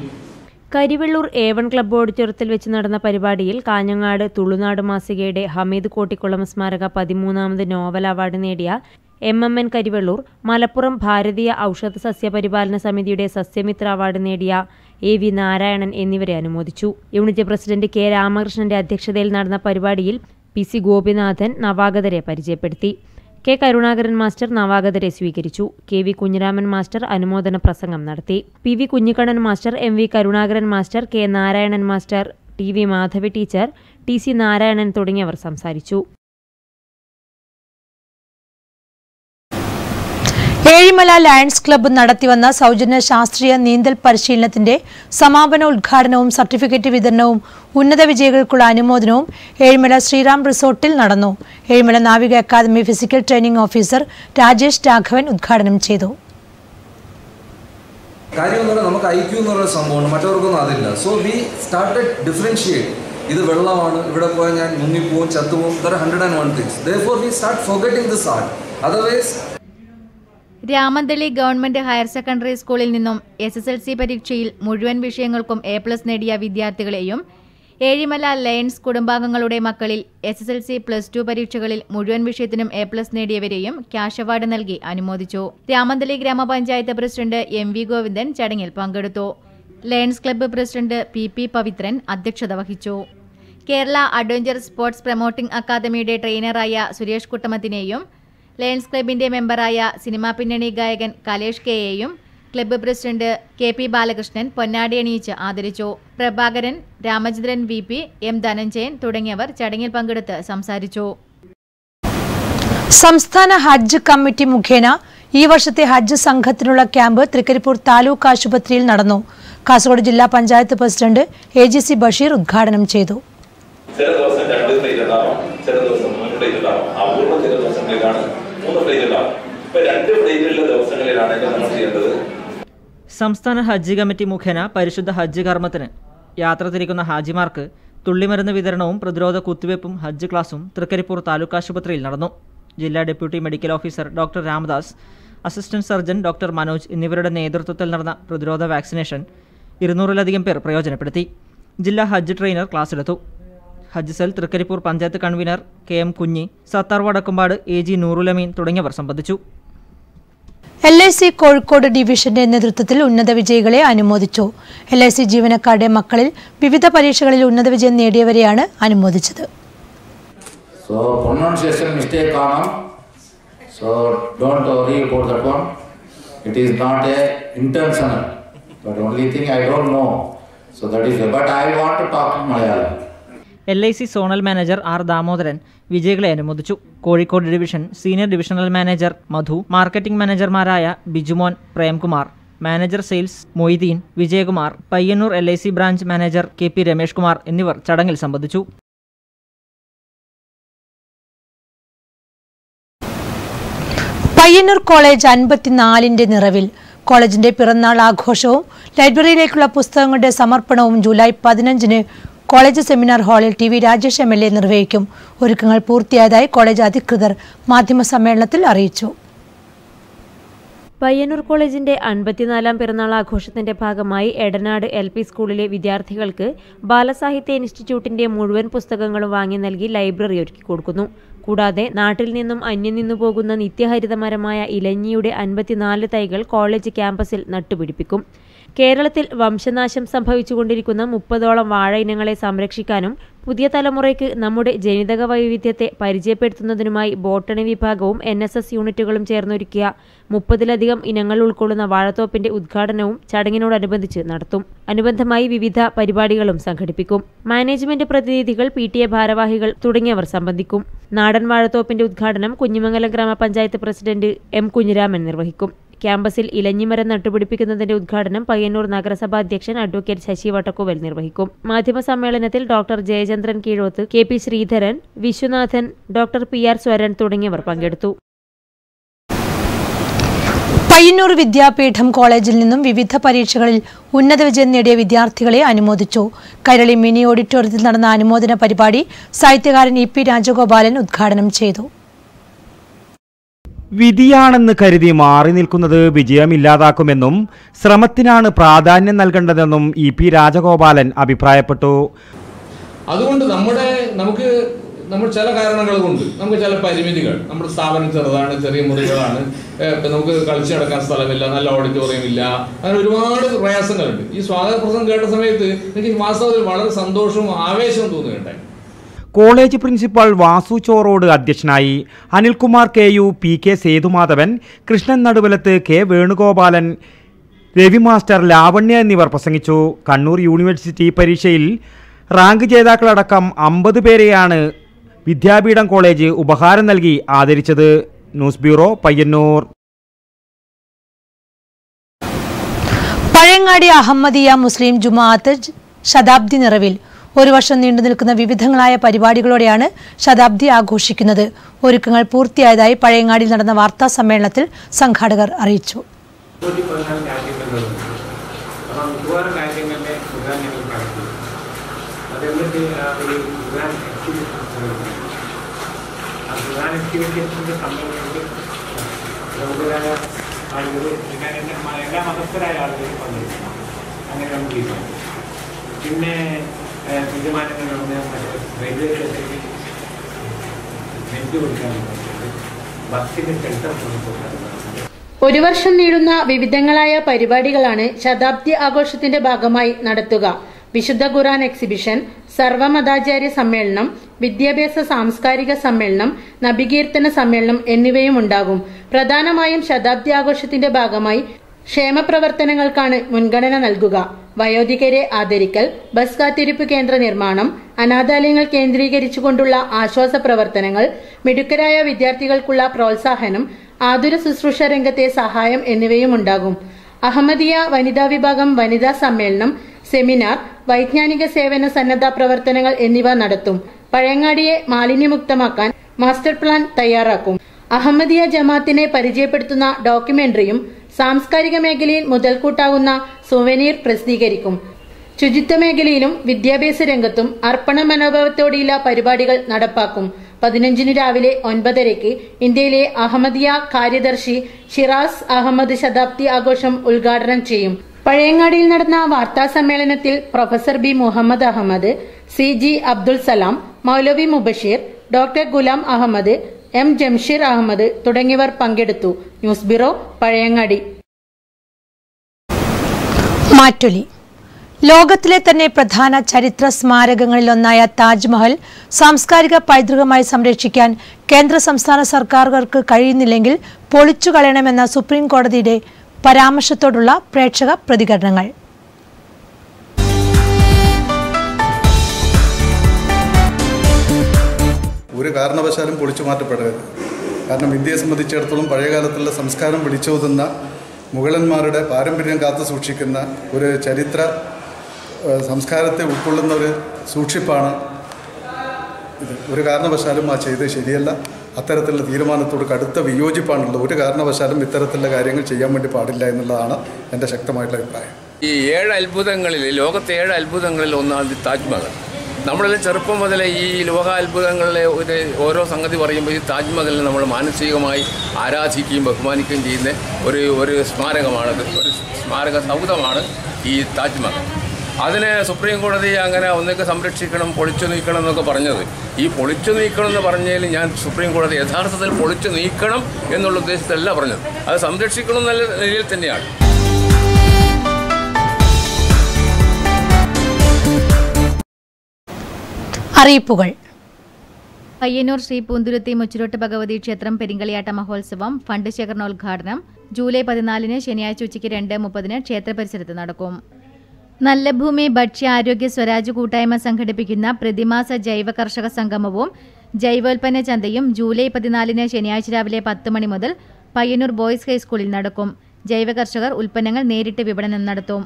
കരിവെള്ളൂർ A1 ക്ലബ്ബ് ഓഡിറ്റോറിയത്തിൽ വെച്ച് നടന്ന പരിപാടിയിൽ കാഞ്ഞങ്ങാട് തുളുനാട് മാസികയുടെ ഹമീദ് കോട്ടിക്കുളം സ്മാരക 13ാമത് നോവൽ അവാർഡ് നേടിയ MMN കരിവെള്ളൂർ, മലപ്പുറം ഭാരതീയ ഔഷധ സസ്യ പരിപാലന സമിതിയുടെ സസ്യമിത്ര അവാർഡ് നേടിയ AV നാരായണൻ എന്നിവരെ അനുമോദിച്ചു. യൂണിറ്റ് പ്രസിഡന്റ് K രാമകൃഷ്ണന്റെ അധ്യക്ഷതയിൽ നടന്ന പരിപാടിയിൽ PC ഗോപിനാഥൻ നവാഗതരെ പരിചയപ്പെടുത്തി. K കരുണാകരൻ മാസ്റ്റർ നവാഗതരെ സ്വീകരിച്ചു. KV കുഞ്ഞിരാമൻ മാസ്റ്റർ അനുമോദന പ്രസംഗം നടത്തി. PV Kunhikannan master, MV Karunakaran master, K Narayanan master, TV Madhavi teacher, TC Narayanan തുടങ്ങിയവർ സംസാരിച്ചു. ഏഴിമല ലയൺസ് ക്ലബ്ബ് നടത്തിവന്ന സൗജന്യ ശാസ്ത്രീയ നീന്തൽ പരിശീലനത്തിന്റെ സമാപന ഉദ്ഘാടനവും സർട്ടിഫിക്കറ്റ് വിതരണവും ഉന്നത വിജയികൾക്കുള്ള അനുമോദനവും ഏഴിമല ശ്രീറാം റിസോർട്ടിൽ നടന്നു. ഏഴിമല നാവിക academy physical training officer Rajesh Raghavan ഉദ്ഘാടനം ചെയ്തു. നമുക്ക് IQ എന്നുള്ള സംഭവമാണ്, മറ്റവർക്കൊന്നും അതില്ല. So we started differentiate. ഇത് വെള്ളമാണ്, ഇവിടെ പോയാൽ ഞാൻ മുങ്ങിപ്പോവും, ചത്തുപോകും. There 101 things. Therefore we start forgetting this art. Otherwise Ramanthali government higher secondary സ്കൂളിൽ നിന്നും SSLC പരീക്ഷയിൽ മുഴുവൻ വിഷയങ്ങൾക്കും A+ നേടിയ വിദ്യാർത്ഥികളെയും ഏഴിമല ലയൺസ് കുടുംബാംഗങ്ങളുടെ മക്കളിൽ SSLC +2 പരീക്ഷകളിൽ മുഴുവൻ വിഷയത്തിനും A+ നേടിയവരെയും ക്യാഷ് അവാർഡ് നൽകി അനുമോദിച്ചു. രാമന്തളി ഗ്രാമപഞ്ചായത്ത് പ്രസിഡന്റ് MV ഗോവിന്ദൻ ചടങ്ങിൽ പങ്കെടുത്തു. Lions club president PP Pavithran അധ്യക്ഷത വഹിച്ചു. കേരള അഡ്വഞ്ചർ സ്പോർട്സ് പ്രൊമോട്ടിംഗ് അക്കാദമിയുടെ ട്രെയിനറായ സുരേഷ് കുട്ടമത്തിനെയും ലയൺസ് ക്ലബിന്റെ മെമ്പറായ സിനിമാ പിന്നണി ഗായകൻ കലേഷ് കെയെയും ക്ലബ്ബ് പ്രസിഡന്റ് KP ബാലകൃഷ്ണൻ പൊന്നാടി അണിയിച്ച് ആദരിച്ചു. പ്രഭാകരൻ, രാമചന്ദ്രൻ VP, M ധനഞ്ജയൻ തുടങ്ങിയവർ ചടങ്ങിൽ പങ്കെടുത്ത് സംസാരിച്ചു. സംസ്ഥാന ഹജ്ജ് കമ്മിറ്റി മുഖേന ഈ വർഷത്തെ ഹജ്ജ് സംഘത്തിനുള്ള ക്യാമ്പ് തൃക്കരിപ്പൂർ താലൂക്ക് ആശുപത്രിയിൽ നടന്നു. കാസർഗോഡ് ജില്ലാ പഞ്ചായത്ത് പ്രസിഡന്റ് AGC ബഷീർ ഉദ്ഘാടനം ചെയ്തു. ചില ദിവസം 2 ഫ്ലൈറ്റ് ഉണ്ടാവും, ചില ദിവസം 3 ഫ്ലൈറ്റ് ഉണ്ടാവും, അപൂർവ ചില ദിവസങ്ങളിലാണ് 3 ഫ്ലൈറ്റ് ഉണ്ടാവും. ഇപ്പൊ 2 ഫ്ലൈറ്റുള്ള ദിവസങ്ങളിലാണ് നമ്മൾ ചെയ്യേണ്ടത്. സംസ്ഥാന ഹജ്ജ് കമ്മിറ്റി മുഖേന പരിശുദ്ധ ഹജ്ജ് കർമ്മത്തിന് യാത്ര തിരിക്കുന്ന ഹാജിമാർക്ക് തുള്ളിമരുന്ന് വിതരണവും പ്രതിരോധ കുത്തിവയ്പ്പും ഹജ്ജ് ക്ലാസും തൃക്കരിപ്പൂർ താലൂക്ക് ആശുപത്രിയിൽ നടന്നു. ജില്ലാ deputy medical officer doctor Ramadas, assistant surgeon doctor Manoj എന്നിവരുടെ നേതൃത്വത്തിൽ നടന്ന പ്രതിരോധ വാക്സിനേഷൻ 200-ലധികം പേർ പ്രയോജനപ്പെടുത്തി. ജില്ലാ ഹജ്ജ് ട്രെയിനർ ക്ലാസ് എടുത്തു. ഹജ്ജ് cell Trikaripur panchayat convener KM Kunhi, Sattar Vadakkumpad AG Noorulameen തുടങ്ങിയവർ സംബന്ധിച്ചു. LIC കോഴിക്കോട് ഡിവിഷന്റെ നേതൃത്വത്തിൽ ഉന്നത വിജയികളെ അനുമോദിച്ചു. LIC ജീവനക്കാരുടെ മക്കളിൽ വിവിധ പരീക്ഷകളിൽ ഉന്നത വിജയം നേടിയവരെയാണ് അനുമോദിച്ചത്. So pronunciation mistake കാണാം. So don't worry about that one. It is not a intentional. But only thing I don't know. So that is. But I want to talk in Malayalam. LIC zonal manager R Damodaran വിജയികളെ അനുമോദിച്ചു. Kozhikode division senior divisional manager Madhu, marketing മാനേജർമാരായ Bijumon, Premkumar, manager sales Moideen, Vijayakumar, Payyanur LIC branch manager KP Ramesh Kumar എന്നിവർ ചടങ്ങിൽ സംബന്ധിച്ചു. Payyanur college 54ന്റെ നിറവിൽ. കോളേജിന്റെ പിറന്നാൾ ആഘോഷവും ലൈബ്രറിയിലേക്കുള്ള പുസ്തകങ്ങളുടെ സമർപ്പണവും ജൂലൈ 15-ന് കോളേജ് സെമിനാർ ഹാളിൽ TV രാജേഷ് MLA നിർവഹിക്കും. ഒരുക്കങ്ങൾ പൂർത്തിയായതായി കോളേജ് അധികൃതർ മാധ്യമസമ്മേളനത്തിൽ അറിയിച്ചു. പയ്യന്നൂർ കോളേജിന്റെ 54ാം പിറന്നാൾ ആഘോഷത്തിന്റെ ഭാഗമായി എടനാട് LP സ്കൂളിലെ വിദ്യാർത്ഥികൾക്ക് ബാലസാഹിത്യ ഇൻസ്റ്റിറ്റ്യൂട്ടിന്റെ മുഴുവൻ പുസ്തകങ്ങളും വാങ്ങി നൽകി ലൈബ്രറി ഒരുക്കി കൊടുക്കുന്നു. കൂടാതെ നാട്ടിൽ നിന്നും അന്യം നിന്നു പോകുന്ന നിത്യഹരിതമരമായ ഇലഞ്ഞിയുടെ 54 തൈകൾ കോളേജ് ക്യാമ്പസിൽ നട്ടുപിടിപ്പിക്കും. കേരളത്തിൽ വംശനാശം സംഭവിച്ചുകൊണ്ടിരിക്കുന്ന 30ഓളം വാഴ ഇനങ്ങളെ സംരക്ഷിക്കാനും പുതിയ തലമുറയ്ക്ക് നമ്മുടെ ജനിതക വൈവിധ്യത്തെ പരിചയപ്പെടുത്തുന്നതിനുമായി ബോട്ടണി വിഭാഗവും NSS യൂണിറ്റുകളും ചേർന്നൊരുക്കിയ 30-ലധികം ഇനങ്ങൾ ഉൾക്കൊള്ളുന്ന വാഴത്തോപ്പിന്റെ ഉദ്ഘാടനവും ചടങ്ങിനോടനുബന്ധിച്ച് നടത്തും. അനുബന്ധമായി വിവിധ പരിപാടികളും സംഘടിപ്പിക്കും. മാനേജ്മെന്റ് പ്രതിനിധികൾ, PTA ഭാരവാഹികൾ തുടങ്ങിയവർ സംബന്ധിക്കും. നാടൻ വാഴത്തോപ്പിന്റെ ഉദ്ഘാടനം കുഞ്ഞിമംഗലം ഗ്രാമപഞ്ചായത്ത് പ്രസിഡന്റ് M കുഞ്ഞിരാമൻ നിർവഹിക്കും. ക്യാമ്പസിൽ ഇലഞ്ഞിമരം നട്ടുപിടിപ്പിക്കുന്നതിന്റെ ഉദ്ഘാടനം പയ്യന്നൂർ നഗരസഭാ അധ്യക്ഷൻ അഡ്വക്കേറ്റ് ശശി വട്ടക്കുവൽ നിർവഹിക്കും. മാധ്യമ സമ്മേളനത്തിൽ doctor Jayachandran Keezhoth, K P. Sreedharan, Viswanathan, doctor P R. Swaran തുടങ്ങിയവർ പങ്കെടുത്തു. പയ്യന്നൂർ വിദ്യാപീഠം കോളേജിൽ നിന്നും വിവിധ പരീക്ഷകളിൽ ഉന്നത വിജയം നേടിയ വിദ്യാർത്ഥികളെ അനുമോദിച്ചു. കൈരളി മിനി ഓഡിറ്റോറിയത്തിൽ നടന്ന അനുമോദന പരിപാടി സാഹിത്യകാരൻ ഇ.പി. രാജഗോപാലൻ ഉദ്ഘാടനം ചെയ്തു. വിധിയാണെന്ന് കരുതി മാറി നിൽക്കുന്നത് വിജയമില്ലാതാക്കുമെന്നും ശ്രമത്തിനാണ് പ്രാധാന്യം നൽകേണ്ടതെന്നും ഇ.പി. രാജഗോപാലൻ അഭിപ്രായപ്പെട്ടു. അതുകൊണ്ട് നമ്മൾ ചില കാരണങ്ങൾ കൊണ്ട് നമുക്ക് ചില പരിമിതികൾ, നമ്മുടെ സ്ഥാപനം ചെറുതാണ്, ചെറിയ മുറികളാണ്, നമുക്ക് കളിച്ചു നടക്കാൻ സ്ഥലമില്ല, നല്ല ഓഡിറ്റോറിയം ഇല്ല, അങ്ങനെ ഒരുപാട് പ്രയാസങ്ങളുണ്ട്. ഈ സ്വാഗത പ്രസംഗം കേട്ട സമയത്ത് എനിക്ക് വാസ്തവത്തിൽ വളരെ സന്തോഷവും ആവേശവും തോന്നുകയുണ്ടായി. കോളേജ് പ്രിൻസിപ്പൽ വാസു ചോറോട് അധ്യക്ഷനായി. Anilkumar K U, P K. Sethumadhavan, Krishnan Naduvalath, K. Venugopalan, Ravi master, Lavanya എന്നിവർ പ്രസംഗിച്ചു. കണ്ണൂർ യൂണിവേഴ്സിറ്റി പരീക്ഷയിൽ റാങ്ക് ജേതാക്കളടക്കം 50 പേരെയാണ് വിദ്യാപീഠം കോളേജ് ഉപഹാരം നൽകി ആദരിച്ചത്. News bureau, Payyanur. പഴയങ്ങാടി അഹമ്മദിയ മുസ്ലിം ജുമാഅത്ത് ശതാബ്ദി നിറവിൽ 1 വർഷം നീണ്ടു നിൽക്കുന്ന വിവിധങ്ങളായ പരിപാടികളോടെയാണ് ശതാബ്ദി ആഘോഷിക്കുന്നത്. ഒരുക്കങ്ങൾ പൂർത്തിയായതായി പഴയങ്ങാടിയിൽ നടന്ന വാർത്താ സമ്മേളനത്തിൽ സംഘാടകർ അറിയിച്ചു. എല്ലാ മതസ്ഥരായ ആളുകൾ പങ്കെടുക്കണം. അങ്ങനെ നമുക്ക് ചെയ്യാം. പിന്നെ തീരുമാനങ്ങൾ റെയിൽവേ സ്റ്റേഷനിൽ നെറ്റ് കൊടുക്കാൻ ബസ്സിന് ഷെൽട്ടർ കൊടുക്കാൻ. 1 വർഷം നീളുന്ന വിവിധങ്ങളായ പരിപാടികളാണ് ശതാബ്ദി ആഘോഷത്തിന്റെ ഭാഗമായി നടത്തുക. വിശുദ്ധ ഖുർആൻ എക്സിബിഷൻ, സർവമതാചാര്യ സമ്മേളനം, വിദ്യാഭ്യാസ സാംസ്കാരിക സമ്മേളനം, നബികീർത്തന സമ്മേളനം എന്നിവയും ഉണ്ടാകും. പ്രധാനമായും ശതാബ്ദി ആഘോഷത്തിന്റെ ഭാഗമായി ക്ഷേമപ്രവർത്തനങ്ങൾക്കാണ് മുൻഗണന നൽകുക. വയോധികരെ ആദരിക്കൽ, ബസ് കാത്തിരിപ്പ് കേന്ദ്ര നിർമ്മാണം, അനാഥാലയങ്ങൾ കേന്ദ്രീകരിച്ചുകൊണ്ടുള്ള ആശ്വാസ പ്രവർത്തനങ്ങൾ, മിടുക്കരായ വിദ്യാർത്ഥികൾക്കുള്ള പ്രോത്സാഹനം, ആതുര ശുശ്രൂഷ രംഗത്തെ സഹായം എന്നിവയും ഉണ്ടാകും. അഹമ്മദിയ വനിതാ വിഭാഗം വനിതാ സമ്മേളനം, സെമിനാർ, വൈജ്ഞാനിക സേവന സന്നദ്ധ പ്രവർത്തനങ്ങൾ എന്നിവ നടത്തും. പഴയങ്ങാടിയെ മാലിന്യമുക്തമാക്കാൻ മാസ്റ്റർ പ്ലാൻ തയ്യാറാക്കും. അഹമ്മദിയ ജമാഅത്തിനെ പരിചയപ്പെടുത്തുന്ന ഡോക്യുമെന്ററിയും സാംസ്കാരിക മേഖലയിൽ മുതൽക്കൂട്ടാകുന്ന സുവനീർ പ്രസിദ്ധീകരിക്കും. ശുചിത്വ മേഖലയിലും വിദ്യാഭ്യാസ രംഗത്തും അർപ്പണ മനോഭാവത്തോടെയുള്ള പരിപാടികൾ നടപ്പാക്കും. 15 രാവിലെ 9:30 ഇന്ത്യയിലെ അഹമ്മദിയ കാര്യദർശി ഷിറാസ് അഹമ്മദ് ശതാബ്ദി ആഘോഷം ഉദ്ഘാടനം ചെയ്യും. പഴയങ്ങാടിയിൽ നടന്ന വാർത്താ സമ്മേളനത്തിൽ professor B Muhammad Ahmed, CG Abdul Salam, Moulavi Mubasheer, doctor Ghulam Ahmed, M Jamsheer Ahmed തുടങ്ങിയവർ പങ്കെടുത്തു. News bureau, Pazhayangadi. മാറ്റൊലി. ലോകത്തിലെ തന്നെ പ്രധാന ചരിത്ര സ്മാരകങ്ങളിലൊന്നായ താജ്മഹൽ സാംസ്കാരിക പൈതൃകമായി സംരക്ഷിക്കാൻ കേന്ദ്ര സംസ്ഥാന സർക്കാരുകൾക്ക് കഴിയുന്നില്ലെങ്കിൽ പൊളിച്ചു കളയണമെന്ന സുപ്രീം കോടതിയുടെ പരാമർശത്തോടുള്ള പ്രേക്ഷക പ്രതികരണങ്ങൾ. ഒരു കാരണവശാലും പൊളിച്ചു മാറ്റപ്പെടരുത്. കാരണം ഇന്ത്യയെ സംബന്ധിച്ചിടത്തോളം പഴയകാലത്തുള്ള സംസ്കാരം വിളിച്ചോതുന്ന മുഗളന്മാരുടെ പാരമ്പര്യം കാത്തു സൂക്ഷിക്കുന്ന ഒരു ചരിത്ര സംസ്കാരത്തെ ഉൾക്കൊള്ളുന്ന ഒരു സൂക്ഷിപ്പാണ് ഇത്. ഒരു കാരണവശാലും ആ ചെയ്ത് ശരിയല്ല. അത്തരത്തിലുള്ള തീരുമാനത്തോട് കടുത്ത വിയോജിപ്പാണുള്ളത്. ഒരു കാരണവശാലും ഇത്തരത്തിലുള്ള കാര്യങ്ങൾ ചെയ്യാൻ വേണ്ടി പാടില്ല എന്നുള്ളതാണ് എൻ്റെ ശക്തമായിട്ടുള്ള അഭിപ്രായം. ഈ 7 അത്ഭുതങ്ങളിൽ, ലോകത്തെ 7 അത്ഭുതങ്ങളിൽ ഒന്നാണ് താജ്മഹൽ. നമ്മളെല്ലാം ചെറുപ്പം മുതലേ ഈ ലോകാത്ഭുതങ്ങളിലെ ഓരോ സംഗതി പറയുമ്പോൾ ഈ താജ്മഹലിനെ നമ്മൾ മാനസികമായി ആരാധിക്കുകയും ബഹുമാനിക്കുകയും ചെയ്യുന്ന ഒരു സ്മാരകമാണത്. ഒരു സ്മാരക സൗധമാണ് ഈ താജ്മഹൽ. അതിനെ സുപ്രീം കോടതി അങ്ങനെ ഒന്നൊക്കെ സംരക്ഷിക്കണം, പൊളിച്ചു നീക്കണം എന്നൊക്കെ പറഞ്ഞത്. ഈ പൊളിച്ചു നീക്കണം എന്ന് പറഞ്ഞതിൽ ഞാൻ സുപ്രീം കോടതി യഥാർത്ഥത്തിൽ പൊളിച്ചു നീക്കണം എന്നുള്ള ഉദ്ദേശത്തിലല്ല പറഞ്ഞത്. അത് സംരക്ഷിക്കണം എന്നുള്ള നിലയിൽ തന്നെയാണ്. അറിയിപ്പുകൾ. പയ്യന്നൂർ ശ്രീ പൂന്തുരുത്തി മുച്ചിലോട്ട് ഭഗവതി ക്ഷേത്രം പെരിങ്കളിയാട്ട മഹോത്സവം ഫണ്ട് ശേഖരണോദ്ഘാടനം ജൂലൈ 14 ശനിയാഴ്ച ഉച്ചയ്ക്ക് 2:30 ക്ഷേത്ര പരിസരത്ത് നടക്കും. നല്ല ഭൂമി ഭക്ഷ്യ ആരോഗ്യ സ്വരാജ് കൂട്ടായ്മ സംഘടിപ്പിക്കുന്ന പ്രതിമാസ ജൈവ കർഷക സംഗമവും ജൈവോൽപ്പന്ന ചന്തയും ജൂലൈ 14 ശനിയാഴ്ച രാവിലെ 10 മണി മുതൽ പയ്യന്നൂർ ബോയ്സ് ഹൈസ്കൂളിൽ നടക്കും. ജൈവ കർഷകർ ഉൽപ്പന്നങ്ങൾ നേരിട്ട് വിപണനം നടത്തും.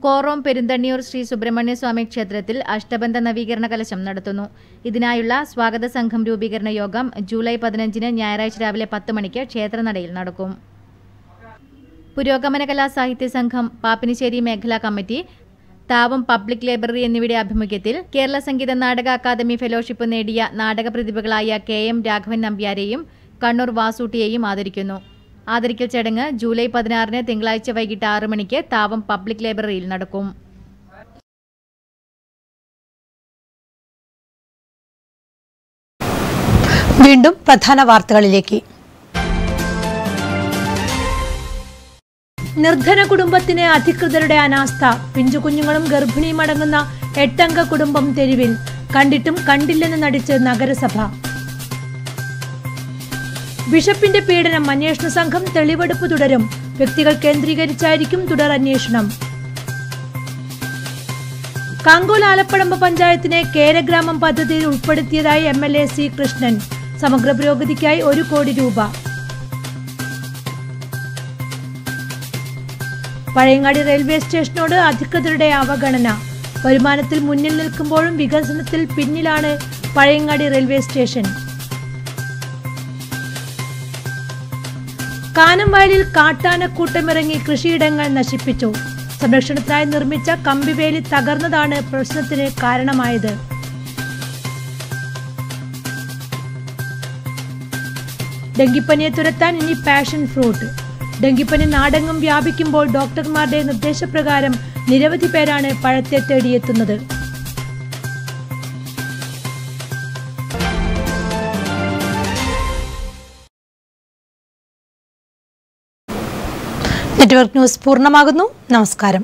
കോറോം പെരുന്തണ്ണിയൂർ ശ്രീ സുബ്രഹ്മണ്യ സ്വാമി ക്ഷേത്രത്തിൽ അഷ്ടബന്ധ നവീകരണ കലശം നടത്തുന്നു. ഇതിനായുള്ള സ്വാഗത സംഘം രൂപീകരണ യോഗം ജൂലൈ 15 ഞായറാഴ്ച രാവിലെ 10 മണിക്ക് ക്ഷേത്രനടയിൽ നടക്കും. പുരോഗമന കലാ സാഹിത്യ സംഘം, പാപ്പിനിശ്ശേരി മേഖലാ കമ്മിറ്റി, താവം പബ്ലിക് ലൈബ്രറി എന്നിവയുടെ ആഭിമുഖ്യത്തിൽ കേരള സംഗീത നാടക അക്കാദമി ഫെലോഷിപ്പ് നേടിയ നാടക പ്രതിഭകളായ KM രാഘവൻ നമ്പ്യാരെയും കണ്ണൂർ വാസൂട്ടിയെയും ആദരിക്കുന്നു. ആദരിക്കൽ ചടങ്ങ് ജൂലൈ 16 തിങ്കളാഴ്ച വൈകിട്ട് 6 മണിക്ക് താവം പബ്ലിക് ലൈബ്രറിയിൽ നടക്കും. വീണ്ടും പ്രധാന വാർത്തകളിലേക്ക്. നിർധന കുടുംബത്തിന് അധികൃതരുടെ അനാസ്ഥ. പിഞ്ചുകുഞ്ഞുങ്ങളും ഗർഭിണിയും അടങ്ങുന്ന 8 അംഗ കുടുംബം തെരുവിൽ. കണ്ടിട്ടും കണ്ടില്ലെന്ന് നടിച്ച് നഗരസഭ. ബിഷപ്പിന്റെ പീഡനം. അന്വേഷണ സംഘം തെളിവെടുപ്പ് തുടരും. വ്യക്തികൾ കേന്ദ്രീകരിച്ചായിരിക്കും തുടർ അന്വേഷണം. കാങ്കോൽ ആലപ്പടമ്പ് പഞ്ചായത്തിനെ കേരഗ്രാമം പദ്ധതിയിൽ ഉൾപ്പെടുത്തിയതായി MLA C കൃഷ്ണൻ. സമഗ്ര പുരോഗതിക്കായി 1 കോടി രൂപ. പഴയങ്ങാടി റെയിൽവേ സ്റ്റേഷനോട് അധികൃതരുടെ അവഗണന. വരുമാനത്തിൽ മുന്നിൽ നിൽക്കുമ്പോഴും വികസനത്തിൽ പിന്നിലാണ് പഴയങ്ങാടി റെയിൽവേ സ്റ്റേഷൻ. കാനംവയലിൽ കാട്ടാനക്കൂട്ടമിറങ്ങി കൃഷിയിടങ്ങൾ നശിപ്പിച്ചു. സംരക്ഷണത്തിനായി നിർമ്മിച്ച കമ്പിവേലി തകർന്നതാണ് പ്രശ്നത്തിന് കാരണമായത്. ഡെങ്കിപ്പനിയെ തുരത്താൻ ഇനി പാഷൻ ഫ്രൂട്ട്. ഡെങ്കിപ്പനി നാടെങ്ങും വ്യാപിക്കുമ്പോൾ ഡോക്ടർമാരുടെ നിർദ്ദേശപ്രകാരം നിരവധി പേരാണ് പഴത്തെ തേടിയെത്തുന്നത്. നെറ്റ്വർക്ക് ന്യൂസ് പൂർണ്ണമാകുന്നു. നമസ്കാരം.